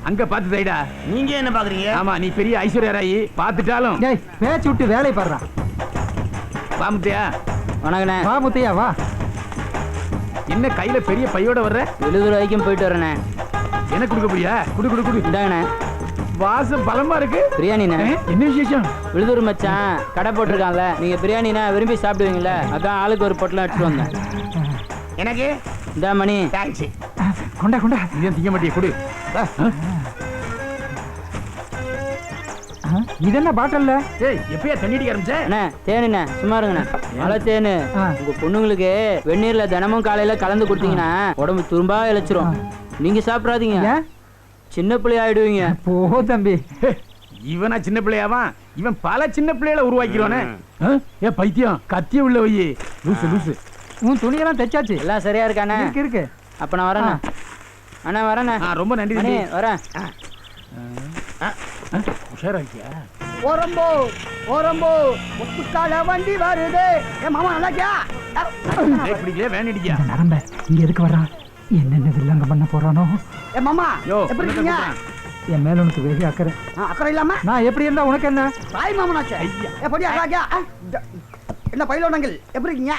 அங்க பாத்து தைடா. நீங்க என்ன பாக்குறீங்க? ஆமா, நீ பெரிய ஐஸ்வர்யா ராயி, பாத்துட்டாலும் டேய் பேச்சு விட்டு வேலை பாடுறா. வா முத்தையா. வணக்கண்ணே. வா முத்தையா வா. என்ன கையில பெரிய பையோட வர்ற? 70 ரூபாய்க்கும் போயிட்டு வரேண்ணே. என்ன குடுக்க போறியா? குடு குடு குடு. இந்தாங்கண்ணே. வாசம் பலமா இருக்கு. பிரியாணிண்ணே. என்ன விசேஷம்? விழுதூர் மச்சான் கடை போட்டிருக்கான்ல, நீங்க பிரியாணினா விரும்பி சாப்பிடுவீங்களே, அதான் ஆளுக்கு ஒரு பொட்டலம் எடுத்துட்டு வந்தேன். எனக்கு இந்த மணி தேங்க்ஸ். கொண்டா கொண்டா. நீ திங்க மாட்டிய குடு. இது என்ன பாட்டில்ல? ஏய், எப்பயா தண்ணி அடிக்க ஆரம்பிச்ச? அண்ணே தேனுண்ணே, சும்மா இருங்கண்ணே. மழை தேனு. உங்க பொண்ணுங்களுக்கு வெந்நீர்ல தினமும் காலையில கலந்து கொடுத்தீங்கன்னா உடம்பு துரும்பா இழைச்சிரும். நீங்க சாப்பிடாதீங்க, சின்ன பிள்ளை ஆயிடுவீங்க. போ தம்பி. இவனா சின்ன பிள்ளையாவா? இவன் பல சின்ன பிள்ளைகளை உருவாக்கிடுவானே. ஏ பைத்தியம், கத்திய உள்ள வை. லூசு லூசு. உன் துணியெல்லாம் தைச்சாச்சு? எல்லாம் சரியா இருக்கானே? இருக்கு. அப்ப நான் வரேண்ணே. அண்ணா வரேண்ணே. ரொம்ப நன்றி. வரேன். உஷாரா இருக்கியா? ஓரம்போ ஓரம்போ முத்துக்கால வண்டி வருது. ஏ மாமா நல்லா இருக்கியா? பிடிக்கல வேன் அடிக்கியா? நரம்ப இங்க எதுக்கு வர்றான்? என்னென்ன வில்லங்க பண்ண போறானோ? ஏ மாமா யோ, எப்படி இருக்கீங்க? என் மேல உனக்கு வெகு அக்கறை. அக்கறை இல்லாம நான் எப்படி இருந்தா உனக்கு என்ன? தாய் மாமனாச்சே. ஏ படியா ராஜா. என்ன பையிலோனங்கள் எப்படி இருக்கீங்க?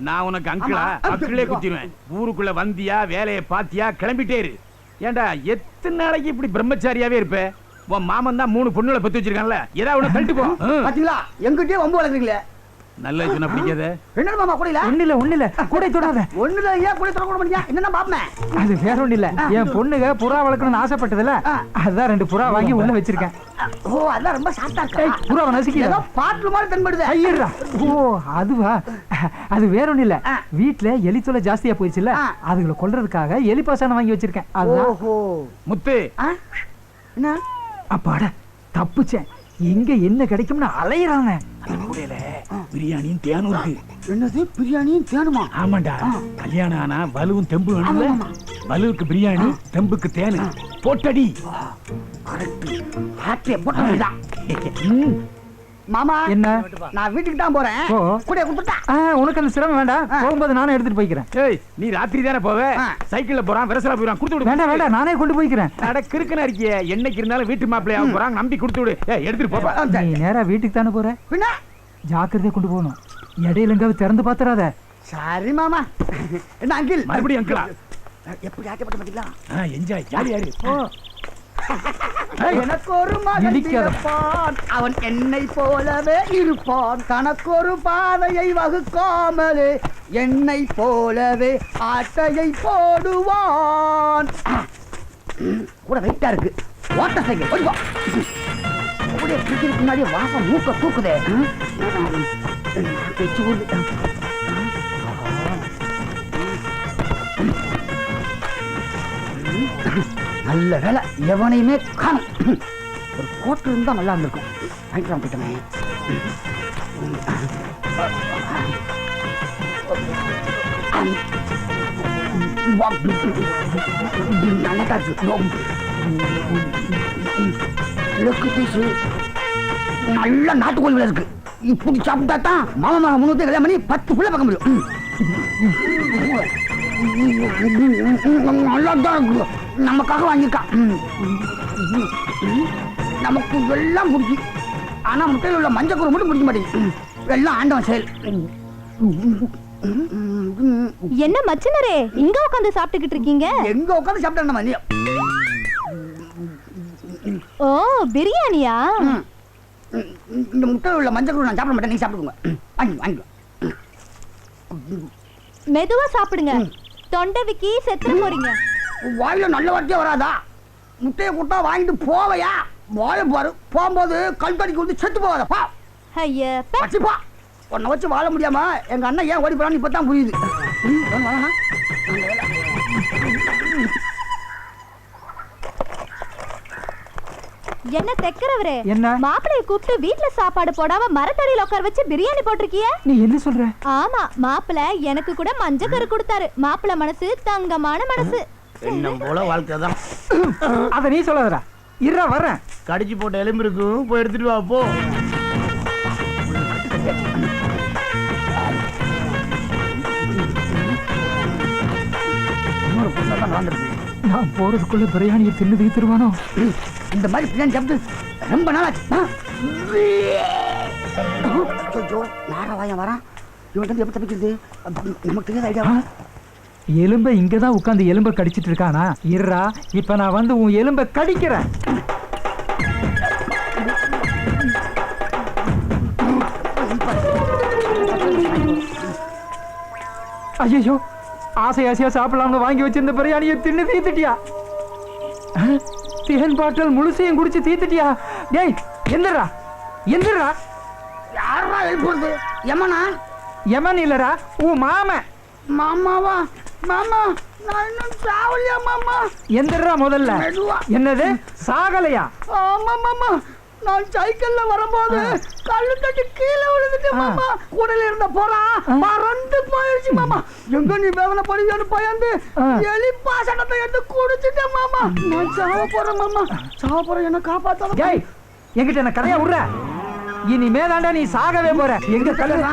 நான் உனக்கு அங்கிளா? அக்கிளே குத்திடுவேன். ஊருக்குள்ள வந்தியா, வேலையை பாத்தியா, கிளம்பிட்டே இரு. ஏண்டா எத்தனை நாளைக்கு இப்படி பிரம்மச்சாரியாவே இருப்ப? உன் மாமன் தான் 3 பொண்ணுகளை பெத்து வச்சிருக்கான்ல, ஏதாவது உன தள்ளிட்டு போ. பாத்தீங்களா, எங்கிட்டே வம்பு வளர்க்குறீங்களே. நல்ல சொன்ன பிடிக்காத. என்ன மாமா கூடையில? ஒண்ணு இல்ல கூட தொடாத. ஒண்ணுல ஏன் கூட தொட கூட மாட்டீங்க? என்னன்னா பாப்பேன். அது வேற ஒண்ணு இல்ல. என் பொண்ணுங்க புறா வளர்க்கணும்னு ஆசைப்பட்டதுல அதான் 2 புறா வாங்கி உள்ள வச்சிருக்கேன். ஓ, அதெல்லாம் ரொம்ப சாஃப்ட்டா இருக்கு. புறாவை நசிக்கல. ஏதோ பாட்டில் மாதிரி தென்படுது. ஐயரா. ஓ அதுவா? அது வேற ஒண்ணு இல்ல. வீட்ல எலி தொல்லை ஜாஸ்தியா போயிடுச்சுல, அதுகளை கொல்றதுக்காக எலி பாசானம் வாங்கி வச்சிருக்கேன். அதுதான். ஓஹோ முத்து. என்ன? அப்பாடா தப்புச்சேன். எங்க என்ன கிடைக்கும்னு அலையறானே. பிரியாணியும் தேனும் இருக்கு. என்னது பிரியாணியும் தேனுமா? ஆமாண்டா, கல்யாணம் ஆனா வலுவும் தெம்பு வேணும்ல. வலுவுக்கு பிரியாணி, தெம்புக்கு தேனு. போட்டடி. மாமா என்ன? நான் வீட்டுக்கு தான் போறேன். கூட கொடுத்துட்டா. உனக்கு அந்த சிரமம் வேண்டாம். போகும்போது நானே எடுத்துட்டு போய்க்கிறேன். ஏய், நீ ராத்திரி தானே போவே? சைக்கிள்ல போறான், விரசலா போறான், கொடுத்து விடு. வேண்டாம் வேண்டாம், நானே கொண்டு போய்க்கிறேன். அட கிறுக்கனா இருக்கியே, என்னைக்கு இருந்தாலும் வீட்டு மாப்பிள்ளையா போறாங்க, நம்பி கொடுத்து விடு. ஏய், எடுத்துட்டு போப்பா. நீ நேரா வீட்டுக்கு தானே போற? பின்ன ஜாக்கிரதையா கொண்டு போகணும். இடையில எங்காவது திறந்து பாத்துறாத. சரி மாமா. என்ன அங்கிள்? மறுபடியும் அங்கிளா? எப்படி ஆக்கப்பட்ட பாத்தீங்களா? என்ஜாய், ஜாலியா இரு. எனக்கு ஒரு மகன் பிறப்பான், அவன் என்னை போலவே இருப்பான். தனக்கு ஒரு பாதையை வகுக்காமலே என்னை போலவே ஆட்டையை போடுவான். கூட வெயிட்டா இருக்கு. ஓட்ட சைக்கிள் கொஞ்சம் அப்படியே பிடிக்கிறதுக்கு முன்னாடியே வாசம் மூக்க தூக்குதே. பேச்சு ஊருது. நல்ல வேலை எவனையுமே காணும். ஒரு கோட்டு இருந்தா நல்லா இருந்திருக்கும். வாங்கிக்கலாம் போயிட்டமே. நல்ல நாட்டுக்கோழி இருக்கு. இப்படி சாப்பிட்டா தான் மாமா மகன் 3 கல்யாணம் பண்ணி 10 பிள்ளை பார்க்க முடியும். நமக்காக வாங்கியிருக்கான். நமக்கு வெள்ளம் பிடிக்கும். ஆனா முட்டையில் உள்ள மஞ்சள் கூறு மட்டும் பிடிக்க மாட்டேங்குது. வெள்ளம் ஆண்டவன் செயல். என்ன மச்சனரே இங்க உட்கார்ந்து சாப்பிட்டுக்கிட்டு இருக்கீங்க? எங்க உட்கார்ந்து சாப்பிட்டா நம்ம ஓ பிரியாணியா? இந்த முட்டையில் உள்ள மஞ்சள் கூறு நான் சாப்பிட மாட்டேன். நீங்க சாப்பிடுங்க. வாங்கி மெதுவா சாப்பிடுங்க. தொண்டை விக்கி செத்துற போறீங்க. வாயில நல்ல வார்த்தையே வராதா? முட்டையை கூட்டா வாங்கிட்டு போவையா? வாய பாரு. போகும்போது கல்தடிக்கு வந்து செத்து போவாதப்பா. ஐயா வச்சுப்பா. உன்னை வச்சு வாழ முடியாம எங்க அண்ணன் ஏன் ஓடி போறான்னு இப்பதான் புரியுது. என்ன தெக்கறவரே? என்ன? மாப்பிளைய கூப்பிட்டு வீட்ல சாப்பாடு போடாம மரத்தடியில உட்கார வச்சு பிரியாணி போட்டிருக்கிய? நீ என்ன சொல்ற? ஆமா, மாப்பிளை எனக்கு கூட மஞ்சள் கரு கொடுத்தாரு. மாப்பிளை மனசு தங்கமான மனசு. என்ன போல வாழ்க்கை தான். அத நீ சொல்லாதடா. இருடா வரேன். கடிச்சு போட்ட எலும்பு இருக்கும், போய் எடுத்துட்டு வா போ. இன்னொரு பொண்ணு தான் நடந்துருக்கு. நான் போறதுக்குள்ள பிரியாணியை தின்னு தீத்துருவானோ? இந்த மாதிரி பிரியாணி சாப்பிட்டு ரொம்ப நாளாச்சு. நாராவாயம் வரான். இவன் எப்படி தப்பிக்கிறது? நமக்கு தெரியாத ஐடியாவா? எலும்பை இங்கதான் உட்காந்து எலும்பை கடிச்சிட்டு இருக்கானா? இருறா, இப்ப நான் வந்து உன் எலும்பை கடிக்கிறேன். ஐயோ, ஆசை ஆசையா சாப்பிடலாம்னு வாங்கி வச்சிருந்த பிரியாணியை தின்னு தீத்துட்டியா? தேன் பாட்டல் முழுசையும் குடிச்சு தீத்துட்டியா? டேய், எந்திரா எந்திரா. யாரா எழுப்புறது? யமனா? யமன் இல்லடா, உன் மாமன். மாமாவா? மாமா, நான் இன்னும் சாவலையா மாமா? எந்திரா முதல்ல. என்னது சாகலையா? ஆமா மாமா, நான் சைக்கிள்ல வரும்போது கல்லு தட்டி கீழே விழுந்துட்டு மாமா. கூடல இருந்த போறா மறந்து போயிடுச்சு மாமா. எங்க நீ வேவன படியான்னு பயந்து எலி பாசனத்தை எடுத்து குடிச்சிட்டேன் மாமா. நான் சாவ போறேன் மாமா, சாவ போறேன், என்ன காப்பாத்தாத. டேய், என்கிட்ட என்ன கதையா விடுற? இனிமேதாண்டா நீ சாகவே போற. எங்க கல்லுடா?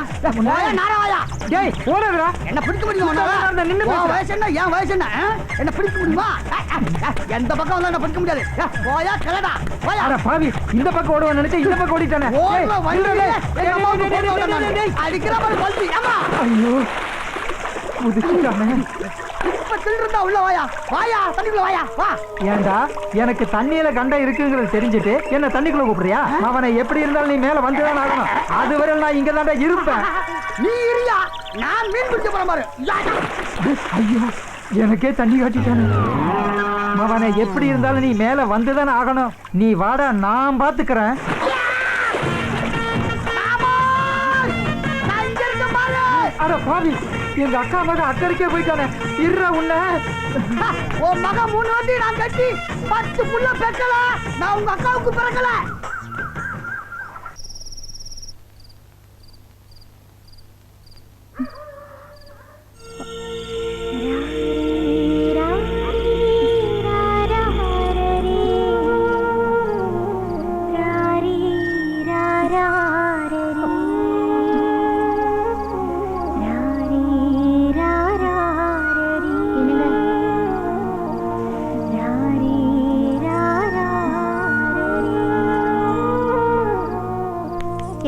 நாராவாயா? டேய், ஓடுறா. என்ன பிடிக்க முடியுமா? நின்னு வயசு என்ன? ஏன் வயசு என்ன? என்ன பிடிக்க முடியுமா? எந்த பக்கம் வந்தா என்ன பிடிக்க முடியாது. போயா கிளடா போயா. அட பாவி, இந்த பக்கம் ஓடுவான்னு நினைச்சா இந்த பக்கம் ஓடிட்டானே. ஓடுற வண்டியில எங்க அம்மாவுக்கு போட்டு விடணும். அடிக்கிற மாதிரி வண்டி. ஆமா. ஐயோ, முதுக்கிட்டானே. இப்ப தில்றதா உள்ள வாயா. வாயா, தண்ணிக்குள்ள வாயா. வா. ஏண்டா, எனக்கு தண்ணியில கண்டம் இருக்குங்கிறது தெரிஞ்சுட்டு என்ன தண்ணிக்குள்ள கூப்பிடுறியா? அவனை எப்படி இருந்தாலும் நீ மேல வந்துதான் ஆகணும். அதுவரை நான் இங்க தாண்டா இருப்பேன். நீ இரியா, நான் மீன் பிடிக்க போறேன் பாரு. ஐயோ, எனக்கே தண்ணி காட்டிட்டானே. அவனை எப்படி இருந்தாலும் நீ மேல வந்துதான் ஆகணும். நீ வாடா, நான் பாத்துக்கிறேன். அட பாவி, எங்க அக்கா மகன் அக்கறைக்கே போயிட்டானே. இருற உன்ன உன் மகன் 3 வண்டி நான் கட்டி 10 புள்ள பெக்கல. நான் உங்க அக்காவுக்கு பிறக்கல.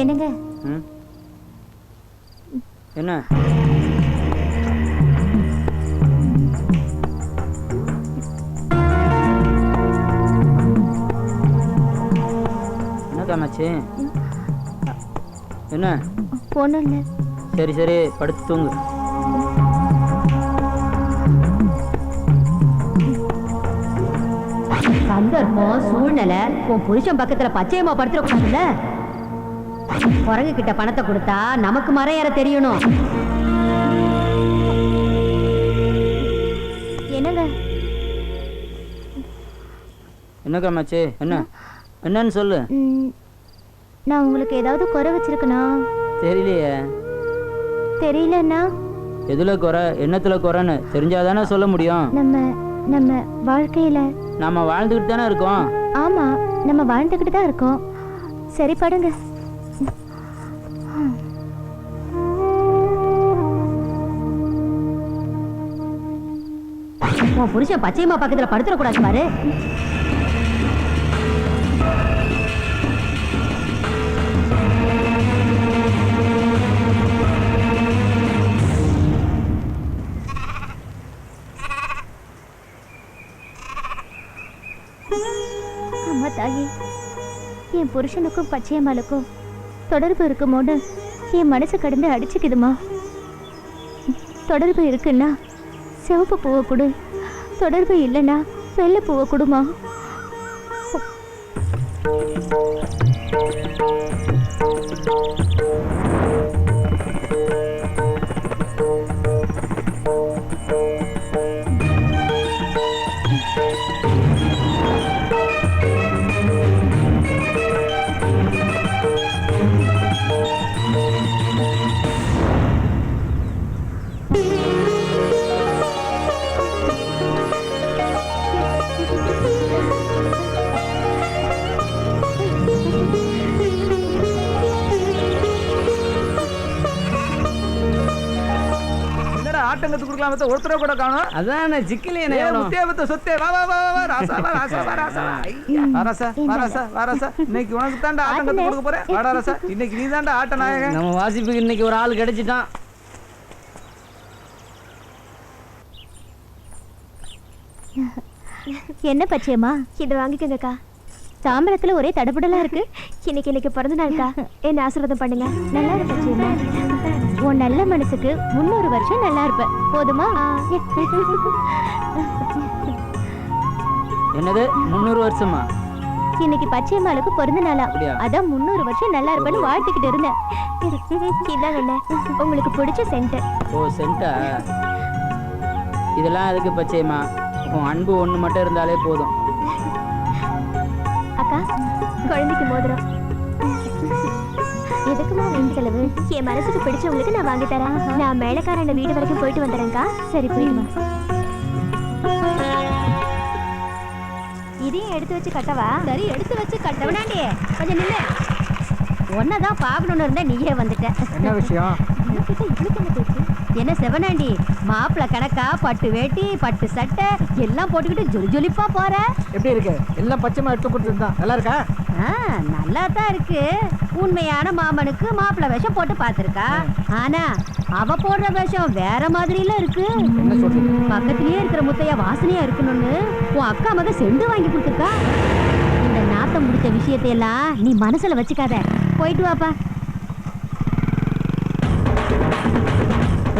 என்னங்க? என்ன? என்ன காமாச்சு? என்ன? ஒண்ணும் இல்ல. சரி சரி, படுத்து தூங்கு. சந்தர்ப்பம் சூழ்நிலை உன் புருஷன் பக்கத்துல பச்சையம்மா படுத்துட கூடாதுல்ல. குரங்கு கிட்ட பணத்தை கொடுத்தா நமக்கு மரம் ஏற தெரியணும். என்னங்க? என்ன காமாச்சு? என்ன என்னன்னு சொல்லு. நான் உங்களுக்கு ஏதாவது குறை வச்சிருக்கனா? தெரியலையே. தெரியலன்னா எதுல குறை, என்னத்துல குறைன்னு தெரிஞ்சாதானே சொல்ல முடியும். நம்ம வாழ்க்கையில நாம வாழ்ந்துக்கிட்டு தானே இருக்கோம். ஆமா, நம்ம வாழ்ந்துக்கிட்டு தான் இருக்கோம். சரி படுங்க. உன் புருஷன் பச்சையம்மா பக்கத்துல படுத்துட கூடாது பாரு. அம்மா தாயி, என் புருஷனுக்கும் பச்சையம்மாளுக்கும் தொடர்பு இருக்குமோன்னு என் மனசு கடந்து அடிச்சுக்குதுமா. தொடர்பு இருக்குன்னா சிவப்பு பூவை கொடு, தொடர்பு இல்லைன்னா வெள்ளை பூவை கொடுமா. ஆட்டங்கத்து குடுக்கலாம் ஒருத்தர கூட காணோம். அதான் சிக்கலே முத்தியாபத்த சொத்தே வா வா வா வா ராசா வா ராசா வா ராசா வாராசா இன்னைக்கு உனக்கு தாண்டா ஆட்டங்கத்து கொடுக்க போறேன். வாடா ராசா, இன்னைக்கு நீ தாண்டா ஆட்ட நாயகன். நம்ம வாசிப்புக்கு இன்னைக்கு ஒரு ஆள் கிடைச்சிட்டான். என்ன பச்சையம்மா, இதை வாங்கிக்கோங்கக்கா. தாம்பரத்துல ஒரே தடபுடலா இருக்கு. இன்னைக்கு பிறந்த நாள்க்கா, என்ன ஆசீர்வாதம் பண்ணுங்க. நல்லா இரு பச்சையம்மா. உன் நல்ல மனசுக்கு 300 வருஷம் நல்லா இருப்ப. போதுமா? என்னது 300 வருஷமா? இன்னைக்கு பச்சையம்மாளுக்கு பிறந்த நாளா, அப்படியா? அதான் 300 வருஷம் நல்லா இருப்பேன்னு வாழ்த்துக்கிட்டு இருந்தேன். இதாங்க அண்ணே, உங்களுக்கு பிடிச்ச சென்ட். ஓ சென்டா? இதெல்லாம் எதுக்கு பச்சையம்மா? உன் அன்பு ஒண்ணு மட்டும் இருந்தாலே போதும். அக்கா, குழந்தைக்கு மோதிரம். எதுக்குமா வீண் செலவு? என் மனசுக்கு பிடிச்சவங்களுக்கு நான் வாங்கி தரேன். நான் மேலக்காரன் வீடு வரைக்கும் போயிட்டு வந்துடுறேன்க்கா. சரி, போயிடுமா. இதையும் எடுத்து வச்சு கட்டவா? சரி, எடுத்து வச்சு கட்டவனாண்டி. கொஞ்சம் நில்லு. ஒன்னதான் பாக்கணும்னு இருந்தா நீயே வந்துட்ட. என்ன விஷயம்? என்ன செவனாண்டி, மாப்பிள்ள கணக்கா பட்டு வேட்டி பட்டு சட்டை எல்லாம் போட்டுக்கிட்டு ஜொலி ஜொலிப்பா போற. எப்படி இருக்கு? எல்லாம் பச்சைமா எடுத்து கொடுத்துருந்தான். நல்லா இருக்கா? நல்லா தான் இருக்கு. உண்மையான மாமனுக்கு மாப்பிள்ள வேஷம் போட்டு பார்த்திருக்கா. ஆனா அவ போடுற வேஷம் வேற மாதிரில இருக்கு. என்ன சொல்றீங்க? பக்கத்திலேயே இருக்கிற முத்தையா வாசனையா இருக்கணும்னு உன் அக்கா மக செண்டு வாங்கி கொடுத்துருக்கா. இந்த நாத்தம் முடிச்ச விஷயத்தையெல்லாம் நீ மனசுல வச்சுக்காத. போயிட்டு வாப்பா.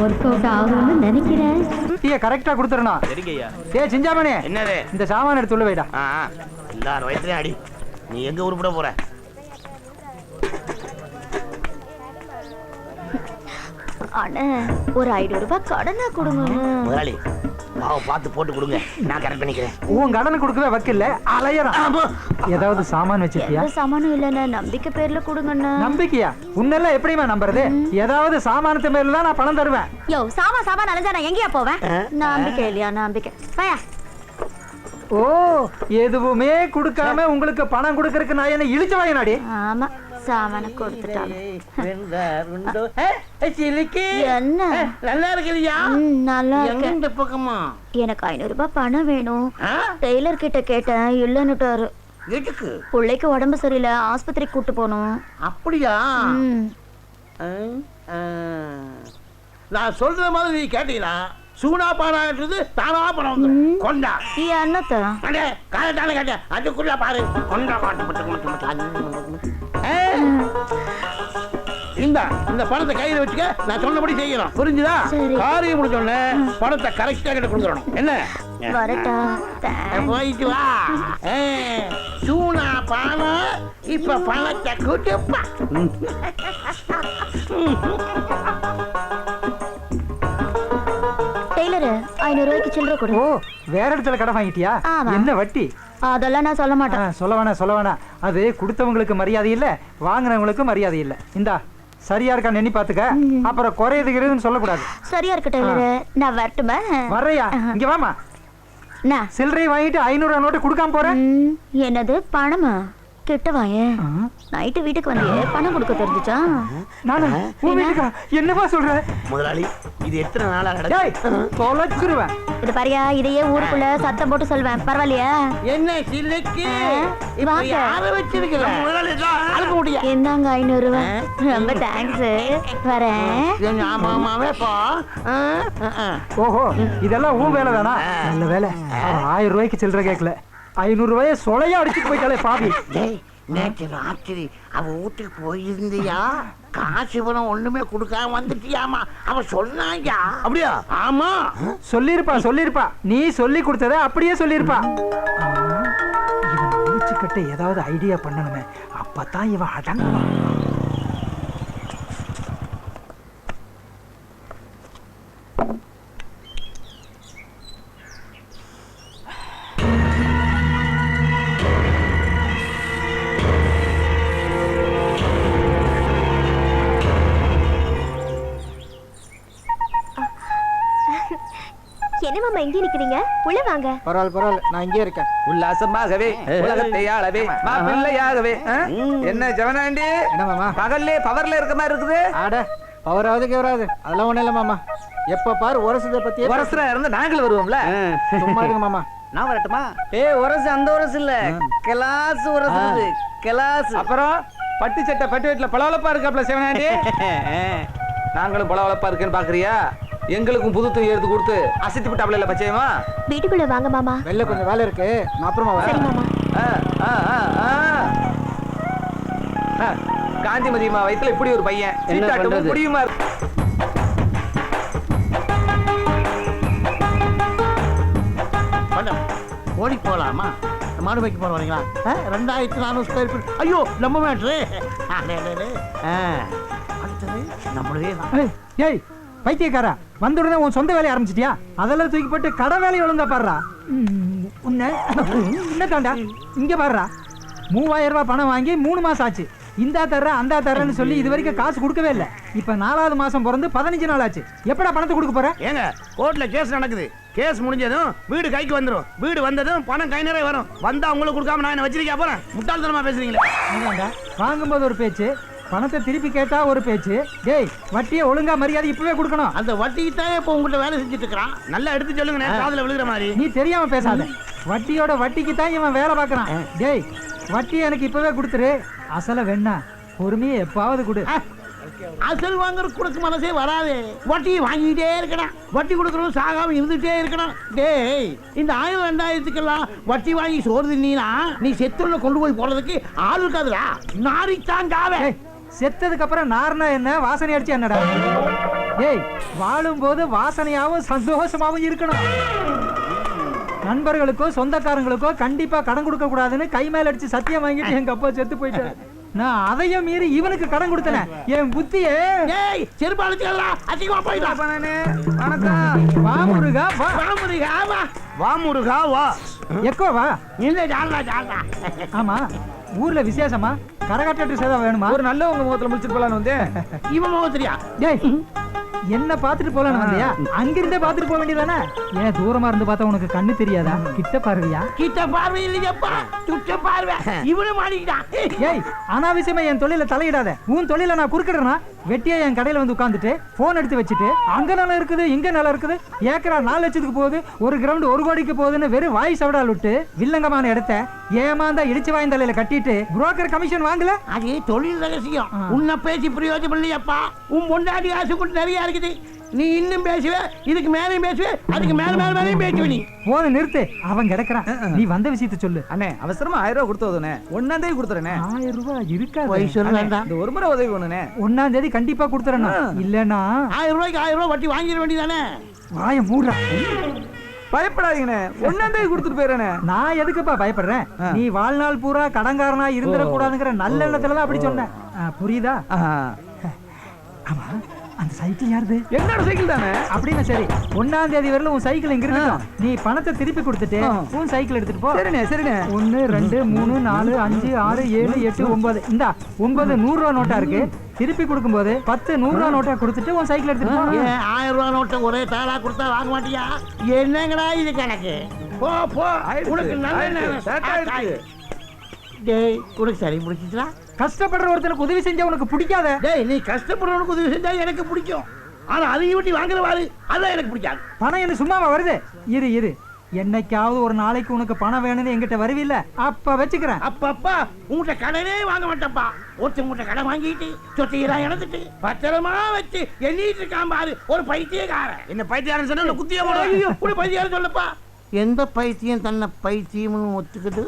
ஒர்க் அவுட் ஆகும்னு நினைக்கிறேன். டீயை கரெக்டா கொடுத்துறணும். சரிங்கய்யா. ஏய் சிஞ்சாமணி, என்னது? இந்த சாமான எடுத்து உள்ள வைடா. எல்லாரும் வயசுலயும் அடி. நீ எங்க உருப்பிட போற? அண்ணே, ஒரு 500 ரூபாய் கடனா கொடுங்க. முதலாளி பார்த்து போட்டு கொடுங்க, நான் கரெக்ட் பண்ணிக்கிறேன். உன் கடனை கொடுக்கவே வக்கில்ல, அலையறான். ஏதாவது சாமான் வச்சிருக்கியா? எந்த சாமானும் இல்லைண்ணே, நம்பிக்கை பேர்ல கொடுங்கண்ணே. நம்பிக்கையா? உன்னெல்லாம் எப்படிமா நம்புறது? ஏதாவது சாமானத்து மேல தான் நான் பணம் தருவேன். யோ, சாமான் அலைஞ்சா நான் எங்கேயா போவேன்? நம்பிக்கை இல்லையா? நம்பிக்கை. வாயா. ஓ, எதுவுமே கொடுக்காம உங்களுக்கு பணம் கொடுக்கறதுக்கு நான் என்ன இழிச்ச வாயினாடி? ஆமா, சாமான கொடுத்துட்டாங்க. என்ன நல்லா இருக்கிறியா? நல்லா இருக்கு. இந்த பக்கமா எனக்கு 500 ரூபாய் பணம் வேணும். டெய்லர் கிட்ட கேட்டேன், இல்லன்னுட்டாரு. எதுக்கு? பிள்ளைக்கு உடம்பு சரியில்லை, ஆஸ்பத்திரிக்கு கூட்டு போகணும். அப்படியா? நான் சொல்ற மாதிரி நீ கேட்டீங்களா? சூனா பானான்றது தானா பணம் வந்து கொண்டா. என்னத்த காலத்தான கேட்டேன், அதுக்குள்ள பாரு. கொண்டா இந்த பணத்தை கையில வச்சுக்க, நான் சொன்னபடி செய்யணும். புரிஞ்சுதா? காரியம் முடிஞ்சோடனே பணத்தை கரெக்டா கிட்ட கொடுத்துடணும். என்ன? வரட்டா? போயிட்டு வா. சூனா பானா இப்ப பணத்தை கூட்டுப்பா. டெய்லரு 500 ரூபாய்க்கு சில்லறை கொடு. ஓ, வேற இடத்துல கடை வாங்கிட்டியா? என்ன வட்டி? அதெல்லாம் நான் சொல்ல மாட்டேன். சொல்ல வேணாம். அது கொடுத்தவங்களுக்கு மரியாதை இல்ல, வாங்கினவங்களுக்கு மரியாதை இல்ல. இந்தா, சரியா இருக்கா எண்ணி பாத்துக்க. அப்புறம் குறையுதுன்னு சொல்லக்கூடாது. சரியா இருக்கு டெய்லரு, நான் வரட்டுமா? வர்றையா? இங்க வாமா. சில்லறை வாங்கிட்டு 500 நோட்டு கொடுக்காம போறேன். என்னது பணமா? கிட்ட வாயே. நைட்டு வீட்டுக்கு வந்தியே, பணம் கொடுக்க தெரிஞ்சுச்சா? நானு உன் வீட்டுக்கா? என்னமா சொல்ற முதலாளி? இது எத்தனை நாளா தொலைச்சிருவேன். இது பாரியா, இதையே ஊருக்குள்ள சத்தம் போட்டு சொல்வேன். பரவாயில்லையா? என்ன சில்லுக்கு யார வச்சிருக்கிற முதலாளி? அழுக்க முடியா? என்னங்க 500 ரூபாய்? ரொம்ப தேங்க்ஸ். வரேன். ஆமாவே போ. ஓஹோ, இதெல்லாம் உன் வேலை தானா? நல்ல வேலை. 1000 ரூபாய்க்கு சில்லறை கேட்கல, 500 ரூபாயை சொலையா அடிச்சுட்டு போயிட்டாலே பாவி. நேற்று ராத்திரி அவ வீட்டுக்கு போயிருந்தியா? காசு பணம் ஒண்ணுமே கொடுக்காம வந்துட்டியாமா? அவ சொன்னாங்க. அப்படியா? ஆமா, சொல்லிருப்பா. நீ சொல்லி கொடுத்தத அப்படியே சொல்லிருப்பா. இவன் முடிச்சுக்கிட்ட ஏதாவது ஐடியா பண்ணணுமே, அப்பதான் இவன் அடங்குவான். என்ன மாமா இங்கே நிக்கிறீங்க? உள்ள வாங்க. பரவாயில்ல, நான் இங்கே இருக்கேன். உல்லாசமாகவே உலகத்தை ஆளவே மாப்பிள்ளையாகவே. என்ன ஜவனாண்டி, என்ன மாமா பகல்லே பவர்ல இருக்க மாதிரி இருக்குது? ஆட பவராவது கேவராது அதெல்லாம் ஒண்ணும் இல்ல மாமா. எப்ப பாரு உரசத பத்தி உரசுரா இருந்தா நாங்களும் வருவோம்ல. சும்மா இருங்க மாமா. நான் வரட்டுமா? உரசு அந்த உரசு இல்ல, கிளாஸ் உரசு, கிளாஸ். அப்புறம் பட்டு சட்டை பட்டு வீட்டுல பளபளப்பா இருக்காப்ல சிவனாண்டி. நாங்களும் பளபளப்பா இருக்குன்னு பாக்குறியா? எங்களுக்கும் புது துணி எடுத்து கொடுத்து அசத்தி விட்டாப்ல இல்ல பச்சையமா. வீட்டுக்குள்ள வாங்க மாமா. வெளில கொஞ்சம் வேலை இருக்கு, நான் அப்புறமா சரி வரேன். மாமா. காந்திமதி அம்மா வயித்துல இப்படி ஒரு பையன் சீட்டாட்டமும் முடியுமா இருக்கு. ஓடி போகலாமா? மாடு வைக்க போற வரீங்களா? 2400 ஸ்கொயர் ஃபீட். ஐயோ நம்ம மேட்ரு. அடுத்தது நம்மளே தான். ஏய் பைத்தியக்காரா, வந்த உடனே உன் சொந்த வேலையை ஆரம்பிச்சிட்டியா? அதெல்லாம் தூக்கி போட்டு கடை வேலையை ஒழுங்கா பாடுறா. உன்ன தாண்டா இங்க பாடுறா. 3000 ரூபாய் பணம் வாங்கி 3 மாசம் ஆச்சு. இந்தா தர்ற அந்த தர்றன்னு சொல்லி இது வரைக்கும் காசு கொடுக்கவே இல்லை. இப்ப 4வது மாசம் பிறந்து 15 நாள் ஆச்சு. எப்படா பணத்தை கொடுக்க போற? ஏங்க கோர்ட்ல கேஸ் நடக்குது. கேஸ் முடிஞ்சதும் வீடு கைக்கு வந்துடும். வீடு வந்ததும் பணம் கை நிறைய வரும். வந்தா உங்களுக்கு கொடுக்காம நான் என்ன வச்சிருக்கா போறேன்? முட்டாள்தனமா பேசுறீங்களே. வாங்கும்போது ஒரு பேச்சு, பணத்தை திருப்பி கேட்டா ஒரு பேச்சு. டேய் வட்டியை ஒழுங்கா மரியாதை இப்பவே கொடுக்கணும். அந்த வட்டிக்கு தான் இப்போ உங்கள்கிட்ட வேலை செஞ்சுட்டு இருக்கிறான். நல்லா எடுத்து சொல்லுங்க, காதுல விழுகிற மாதிரி. நீ தெரியாம பேசாத. வட்டியோட வட்டிக்கு தான் இவன் வேலை பார்க்கறான். டேய் வட்டி எனக்கு இப்பவே கொடுத்துரு. அசல வேணா பொறுமையை எப்பாவது கொடு. அசல் வாங்குற கொடுக்க மனசே வராது. வட்டி வாங்கிட்டே இருக்கணும். வட்டி கொடுக்கறதும் சாகாம இருந்துட்டே இருக்கணும். டேய் இந்த 1000 2000க்கெல்லாம் வட்டி வாங்கி சோறு தின்னா நீ செத்துள்ள கொண்டு போய் போறதுக்கு ஆள் இருக்காதுடா. நாரித்தான் காவே. செத்ததுக்கு அப்புறம் நார்னா என்ன, வாசனை அடிச்சு என்னடா? டேய் வாழும் போது வாசனையாவும் சந்தோஷமாவும் இருக்கணும். நண்பர்களுக்கோ சொந்தக்காரங்களுக்கோ கண்டிப்பா கடன் கொடுக்க கூடாதுன்னு கை மேல அடிச்சு சத்தியம் வாங்கிட்டு எங்க அப்பா செத்து போயிட்டாரு. நான் அதையும் மீறி இவனுக்கு கடன் கொடுத்தேன். என் புத்தியே ஆமா. ஊர்ல விசேஷமா கரகாட்ட சேதம் வேணுமா? ஒரு நல்ல உங்க முகத்துல முடிச்சுட்டு போலான்னு வந்து இவன் முகத்திரியா? டேய் என்ன பாத்துட்டு போலான்னு வந்தியா? அங்கிருந்தே பாத்துட்டு போக வேண்டியதானே? ஏன் தூரமா இருந்து பார்த்தா உனக்கு கண்ணு தெரியாதா? கிட்ட பார்வையா? கிட்ட பார்வை இல்லையப்பா, துட்ட பார்வை. இவனு மாட்டிக்கிட்டான். ஏய் அனாவசியமா என் தொழில தலையிடாத. உன் தொழில நான் குறுக்கிடுறேன்னா வெட்டியா என் கடையில வந்து உட்காந்துட்டு போன் எடுத்து வச்சுட்டு அங்க நல்லா இருக்குது இங்க நல்லா இருக்குது, ஏக்கரா 4 லட்சத்துக்கு போகுது, ஒரு கிரவுண்ட் 1 கோடிக்கு போகுதுன்னு வெறும் வாய் சவடால் விட்டு வில்லங்கமான இடத்த ஏமாந்தா இடிச்சு வாய் தலையில கட்டிட்டு புரோக்கர் கமிஷன் வாங்கல. அது தொழில் ரகசியம். உன்னை பேசி பிரயோஜனம் இல்லையப்பா. உன் பொண்டாடி ஆசை கொண்டு நிறைய இருக்குது. நீ இன்னும் பேசுவே, இதுக்கு மேலையும் பேசுவே, அதுக்கு மேலையும் பேசுவே. நீ போன நிறுத்து, அவன் கிடக்குறான். நீ வந்த விஷயத்த சொல்லு. அண்ணே அவசரமா 1000 ரூபாய் கொடுத்தோதுனே 1ஆம் தேதி கொடுத்துறேனே. 1000 ரூபாய் இருக்கா? இந்த ஒரு முறை உதவி பண்ணுனே. 1ஆம் தேதி கண்டிப்பா கொடுத்துறேன். இல்லன்னா 1000 ரூபாய்க்கு 1000 ரூபாய் வட்டி வாங்கிட வேண்டியதானே. வாய மூடுறா. பயப்படாதீங்கண்ணே, 1ஆம் தேதி கொடுத்துட்டு போயிடறேனே. நான் எதுக்குப்பா பயப்படுறேன்? நீ வாழ்நாள் பூரா கடன்காரனா இருந்துடக்கூடாதுங்கிற நல்ல எண்ணத்துலதான் அப்படி சொன்னேன். புரியுதா? ஆமா அந்த சைக்கிள் யாருது? என்னோட சைக்கிள் தானே. அப்படின்னா சரி, 1ஆம் தேதி வரல உன் சைக்கிள் எங்க இருக்கட்டும். நீ பணத்தை திருப்பி கொடுத்துட்டு உன் சைக்கிள் எடுத்துட்டு போ. சரிண்ணே சரிண்ணே. 1 2 3 4 5 6 7 8 9 இந்தா 9 100 ரூபா நோட்டா இருக்கு. திருப்பி கொடுக்கும்போது 10 100 ரூபா நோட்டா கொடுத்துட்டு உன் சைக்கிள் எடுத்துட்டு போ. 1000 ரூபாய் நோட்டை ஒரே தாளா கொடுத்தா வாங்க மாட்டியா? என்னங்கடா இது கணக்கு? போ போ, உனக்கு நல்ல டேய் உனக்கு சரி பிடிச்சிச்சா? கஷ்டப்படுற ஒருத்தனுக்கு உதவி செஞ்சா உனக்கு பிடிக்காத? டேய் நீ கஷ்டப்படுறவனுக்கு உதவி செஞ்சா எனக்கு பிடிக்கும். ஆனா அதையும் விட்டு வாங்குறவாரு அதான் எனக்கு பிடிக்காது. பணம் என்ன சும்மாவா வருது? இரு என்னைக்காவது ஒரு நாளைக்கு உனக்கு பணம் வேணும்னு என்கிட்ட வருவில்ல, அப்ப வச்சுக்கிறேன். அப்பா உங்கள்கிட்ட கடனே வாங்க மாட்டப்பா. ஒருத்தவங்கிட்ட கடன் வாங்கிட்டு சொத்தையெல்லாம் இழந்துட்டு பத்திரமா வச்சு எண்ணிட்டு இருக்கான் பாரு ஒரு பைத்தியக்காரன். என்ன பைத்தியாரன் சொன்னா குத்தியா போடுவோம். பைத்தியாரன் சொல்லப்பா. எந்த பைத்தியம் தன்னை பைத்தியம்னு ஒத்துக்குது?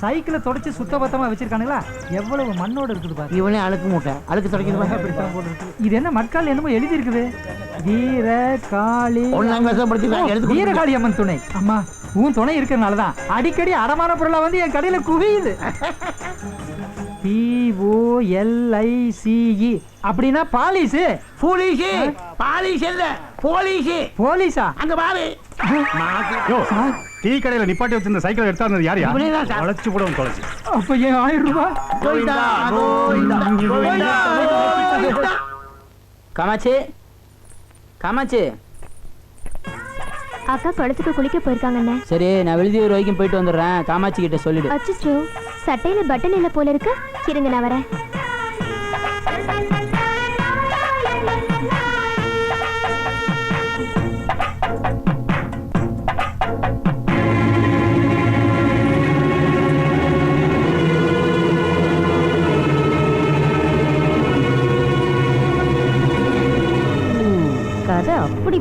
சைக்கிளை தொடச்சு சுத்தபத்தமா வச்சிருக்கானுங்களா? எவ்வளவு மண்ணோட இருக்குது பாரு. இவனே அழுக்கு மூட்டை அழுக்கு தொடக்கிறது அப்படித்தான் போட்டு. இது என்ன மட்கால் என்னமோ எழுதி இருக்குது. வீரகாளி வீரகாளி அம்மன் துணை. அம்மா உன் துணை இருக்கிறதுனாலதான் அடிக்கடி அடமான பொருளா வந்து என் கடையில குவியுது. POLICE அப்படின்னா பாலிஸ். போலீஸ் பாலிஸ் இல்ல போலீஸ். போலீஸா? அங்க பாரு. டீ கடையில நிப்பாட்டி வச்சிருந்த சைக்கிள் எடுத்தாருந்தது யார்? தொலைச்சு போடுவோம் தொலைச்சு. அப்ப ஏன் 1000 ரூபாய்? காமாட்சி காமாட்சி. அக்கா குளத்துக்கு குளிக்க போயிருக்காங்கண்ணே. சரி நான் விழுதியூர் வரைக்கும் போயிட்டு வந்துடுறேன். காமாட்சி கிட்ட சொல்லிடு. அச்சோ சட்டையில பட்டன் இல்ல போல இருக்கு. இருங்க நான் வரேன்.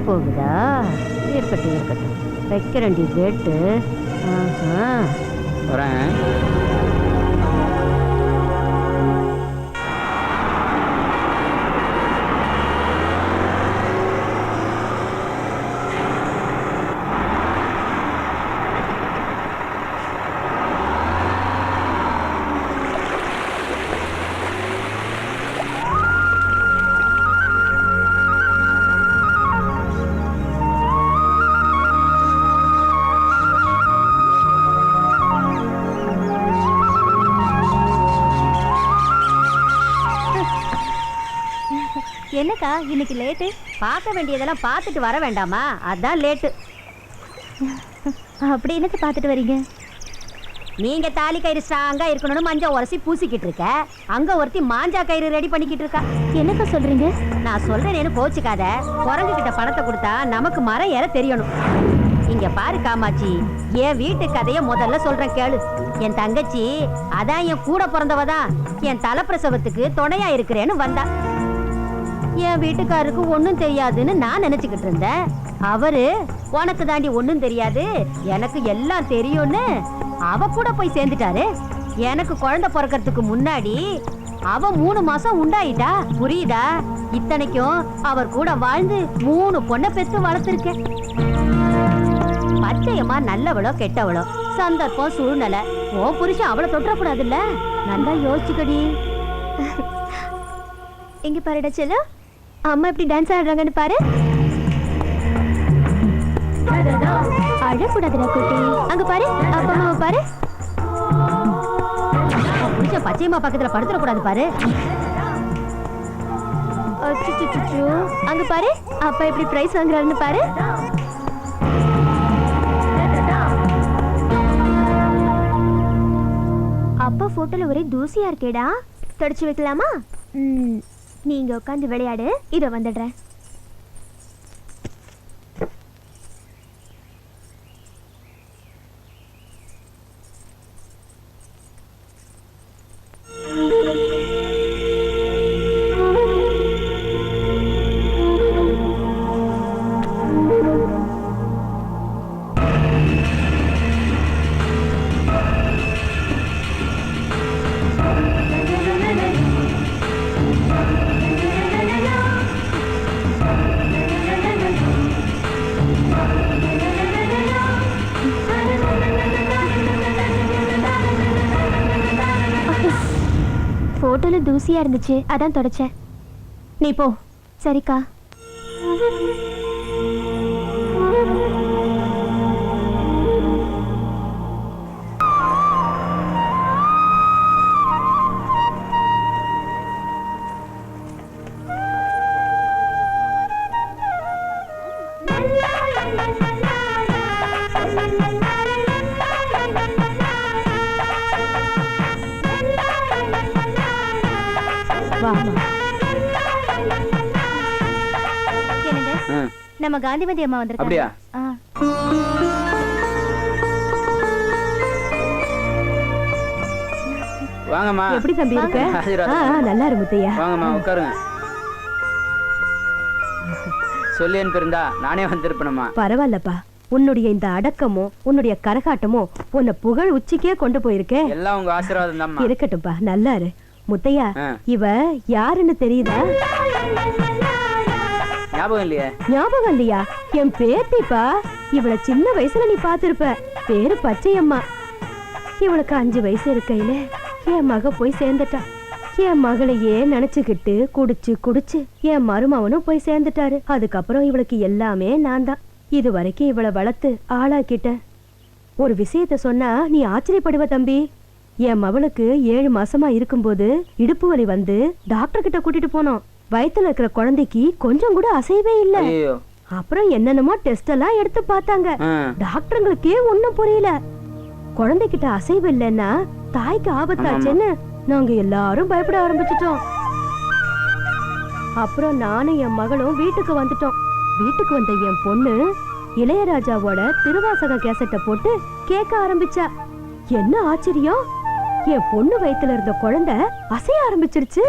போகுதா? இருக்கட்டும் இருக்கட்டும், வைக்கிறண்டி கேட்டு. வரேன். என்னக்கா இன்னைக்கு லேட்டு? பார்க்க வேண்டியதெல்லாம் பார்த்துட்டு வர வேண்டாமா? அதான் லேட்டு. அப்படி என்னத்தை பார்த்துட்டு வரீங்க? நீங்க தாலி கயிறு ஸ்ட்ராங்கா இருக்கணும்னு மஞ்சள் உரசி பூசிக்கிட்டு இருக்க, அங்க ஒருத்தி மாஞ்சா கயிறு ரெடி பண்ணிக்கிட்டு இருக்கா. என்னக்கா சொல்றீங்க? நான் சொல்றேன்னு கோச்சுக்காத. குரங்கு கிட்ட பணத்தை கொடுத்தா நமக்கு மரம் ஏற தெரியணும். இங்க பாரு காமாட்சி, என் வீட்டு கதைய முதல்ல சொல்றேன் கேளு. என் தங்கச்சி அதான் என் கூட பிறந்தவதான் என் தலைப்பிரசவத்துக்கு துணையா இருக்கிறேன்னு வந்தா. என் வீட்டுக்காருக்கு ஒன்னும் தெரியாதுன்னு நான் நினைச்சுக்கிட்டு இருந்தேன். அவரு உனக்கு தாண்டி ஒன்னும் தெரியாது, எனக்கு எல்லாம் தெரியும்னு அவ கூட போய் சேர்ந்துட்டாரு. எனக்கு குழந்தை பிறக்கிறதுக்கு முன்னாடி அவ 3 மாசம் உண்டாயிட்டா. புரியுதா? இத்தனைக்கும் அவர் கூட வாழ்ந்து 3 பொண்ணை பெத்து வளர்த்திருக்கேன். பச்சையம்மா நல்லவளோ கெட்டவளோ, சந்தர்ப்பம் சூழ்நிலை, உன் புருஷன் அவளை தொட்டக்கூடாதுல்ல. நல்லா யோசிச்சுக்கடி. இங்க பாருடா செல்லு, அம்மா எப்படி டான்ஸ் ஆடுறாங்கன்னு பாரு. அழக்கூடாதுடா குட்டி. அங்க பாரு, அப்பா அம்மாவை பாரு. புருஷன் பச்சையம்மா பக்கத்துல படுத்துடக்கூடாது பாரு. அச்சச்சோ, அங்க பாரு, அப்பா எப்படி பிரைஸ் வாங்குறாருன்னு பாரு. அப்பா போட்டோல ஒரே தூசியா இருக்கேடா, தொடச்சு வைக்கலாமா? நீங்க உட்காந்து விளையாடு, இத வந்துடுறேன். போட்டோல தூசியா இருந்துச்சு, அதான் தொடச்சேன். நீ போ. சரிக்கா. நம்ம காந்திமதி அம்மா வந்திருக்காங்க. அப்படியா? வாங்கம்மா. எப்படி தம்பி இருக்க? நல்லா இரு முத்தையா. வாங்கம்மா உட்காருங்க. சொல்லி அனுப்பியிருந்தா நானே வந்திருப்பேனம்மா. பரவாயில்லப்பா, உன்னுடைய இந்த அடக்கமும் உன்னுடைய கரகாட்டமும் உன்னை புகழ் உச்சிக்கே கொண்டு போயிருக்கே. எல்லாம் உங்க ஆசீர்வாதம் தான். இருக்கட்டும்பா, நல்லா இரு. முத்தையா, இவ யாருன்னு தெரியுதா? ஞாபகம் இல்லையா? ஞாபகம் இல்லையா? என் பேத்திப்பா. இவள சின்ன வயசுல நீ பாத்திருப்ப. பேரு பச்சையம்மா. இவளுக்கு 5 வயசு இருக்கையில என் மக போய் சேர்ந்துட்டா. என் மகளையே நினைச்சுக்கிட்டு குடிச்சு குடிச்சு என் மருமவனும் போய் சேர்ந்துட்டாரு. அதுக்கப்புறம் இவளுக்கு எல்லாமே நான் தான். இது வரைக்கும் இவளை வளர்த்து ஆளாக்கிட்ட. ஒரு விஷயத்த சொன்னா நீ ஆச்சரியப்படுவ தம்பி. என் மவளுக்கு 7 மாசமா இருக்கும்போது இடுப்பு வலி வந்து டாக்டர் கிட்ட கூட்டிட்டு போனோம். வயித்துல இருக்கிற குழந்தைக்கு கொஞ்சம் கூட அசைவே இல்ல. அப்புறம் என்னென்னமோ டெஸ்ட் எல்லாம் எடுத்து பார்த்தாங்க. டாக்டருங்களுக்கே ஒண்ணும் புரியல. குழந்தைகிட்ட அசைவு இல்லைன்னா தாய்க்கு ஆபத்தாச்சுன்னு நாங்க எல்லாரும் பயப்பட ஆரம்பிச்சிட்டோம். அப்புறம் நானும் என் மகளும் வீட்டுக்கு வந்துட்டோம். வீட்டுக்கு வந்த என் பொண்ணு இளையராஜாவோட திருவாசக கேசட்டை போட்டு கேட்க ஆரம்பிச்சா. என்ன ஆச்சரியம், என் பொண்ணு வயித்துல இருந்த குழந்தை அசைய ஆரம்பிச்சிருச்சு.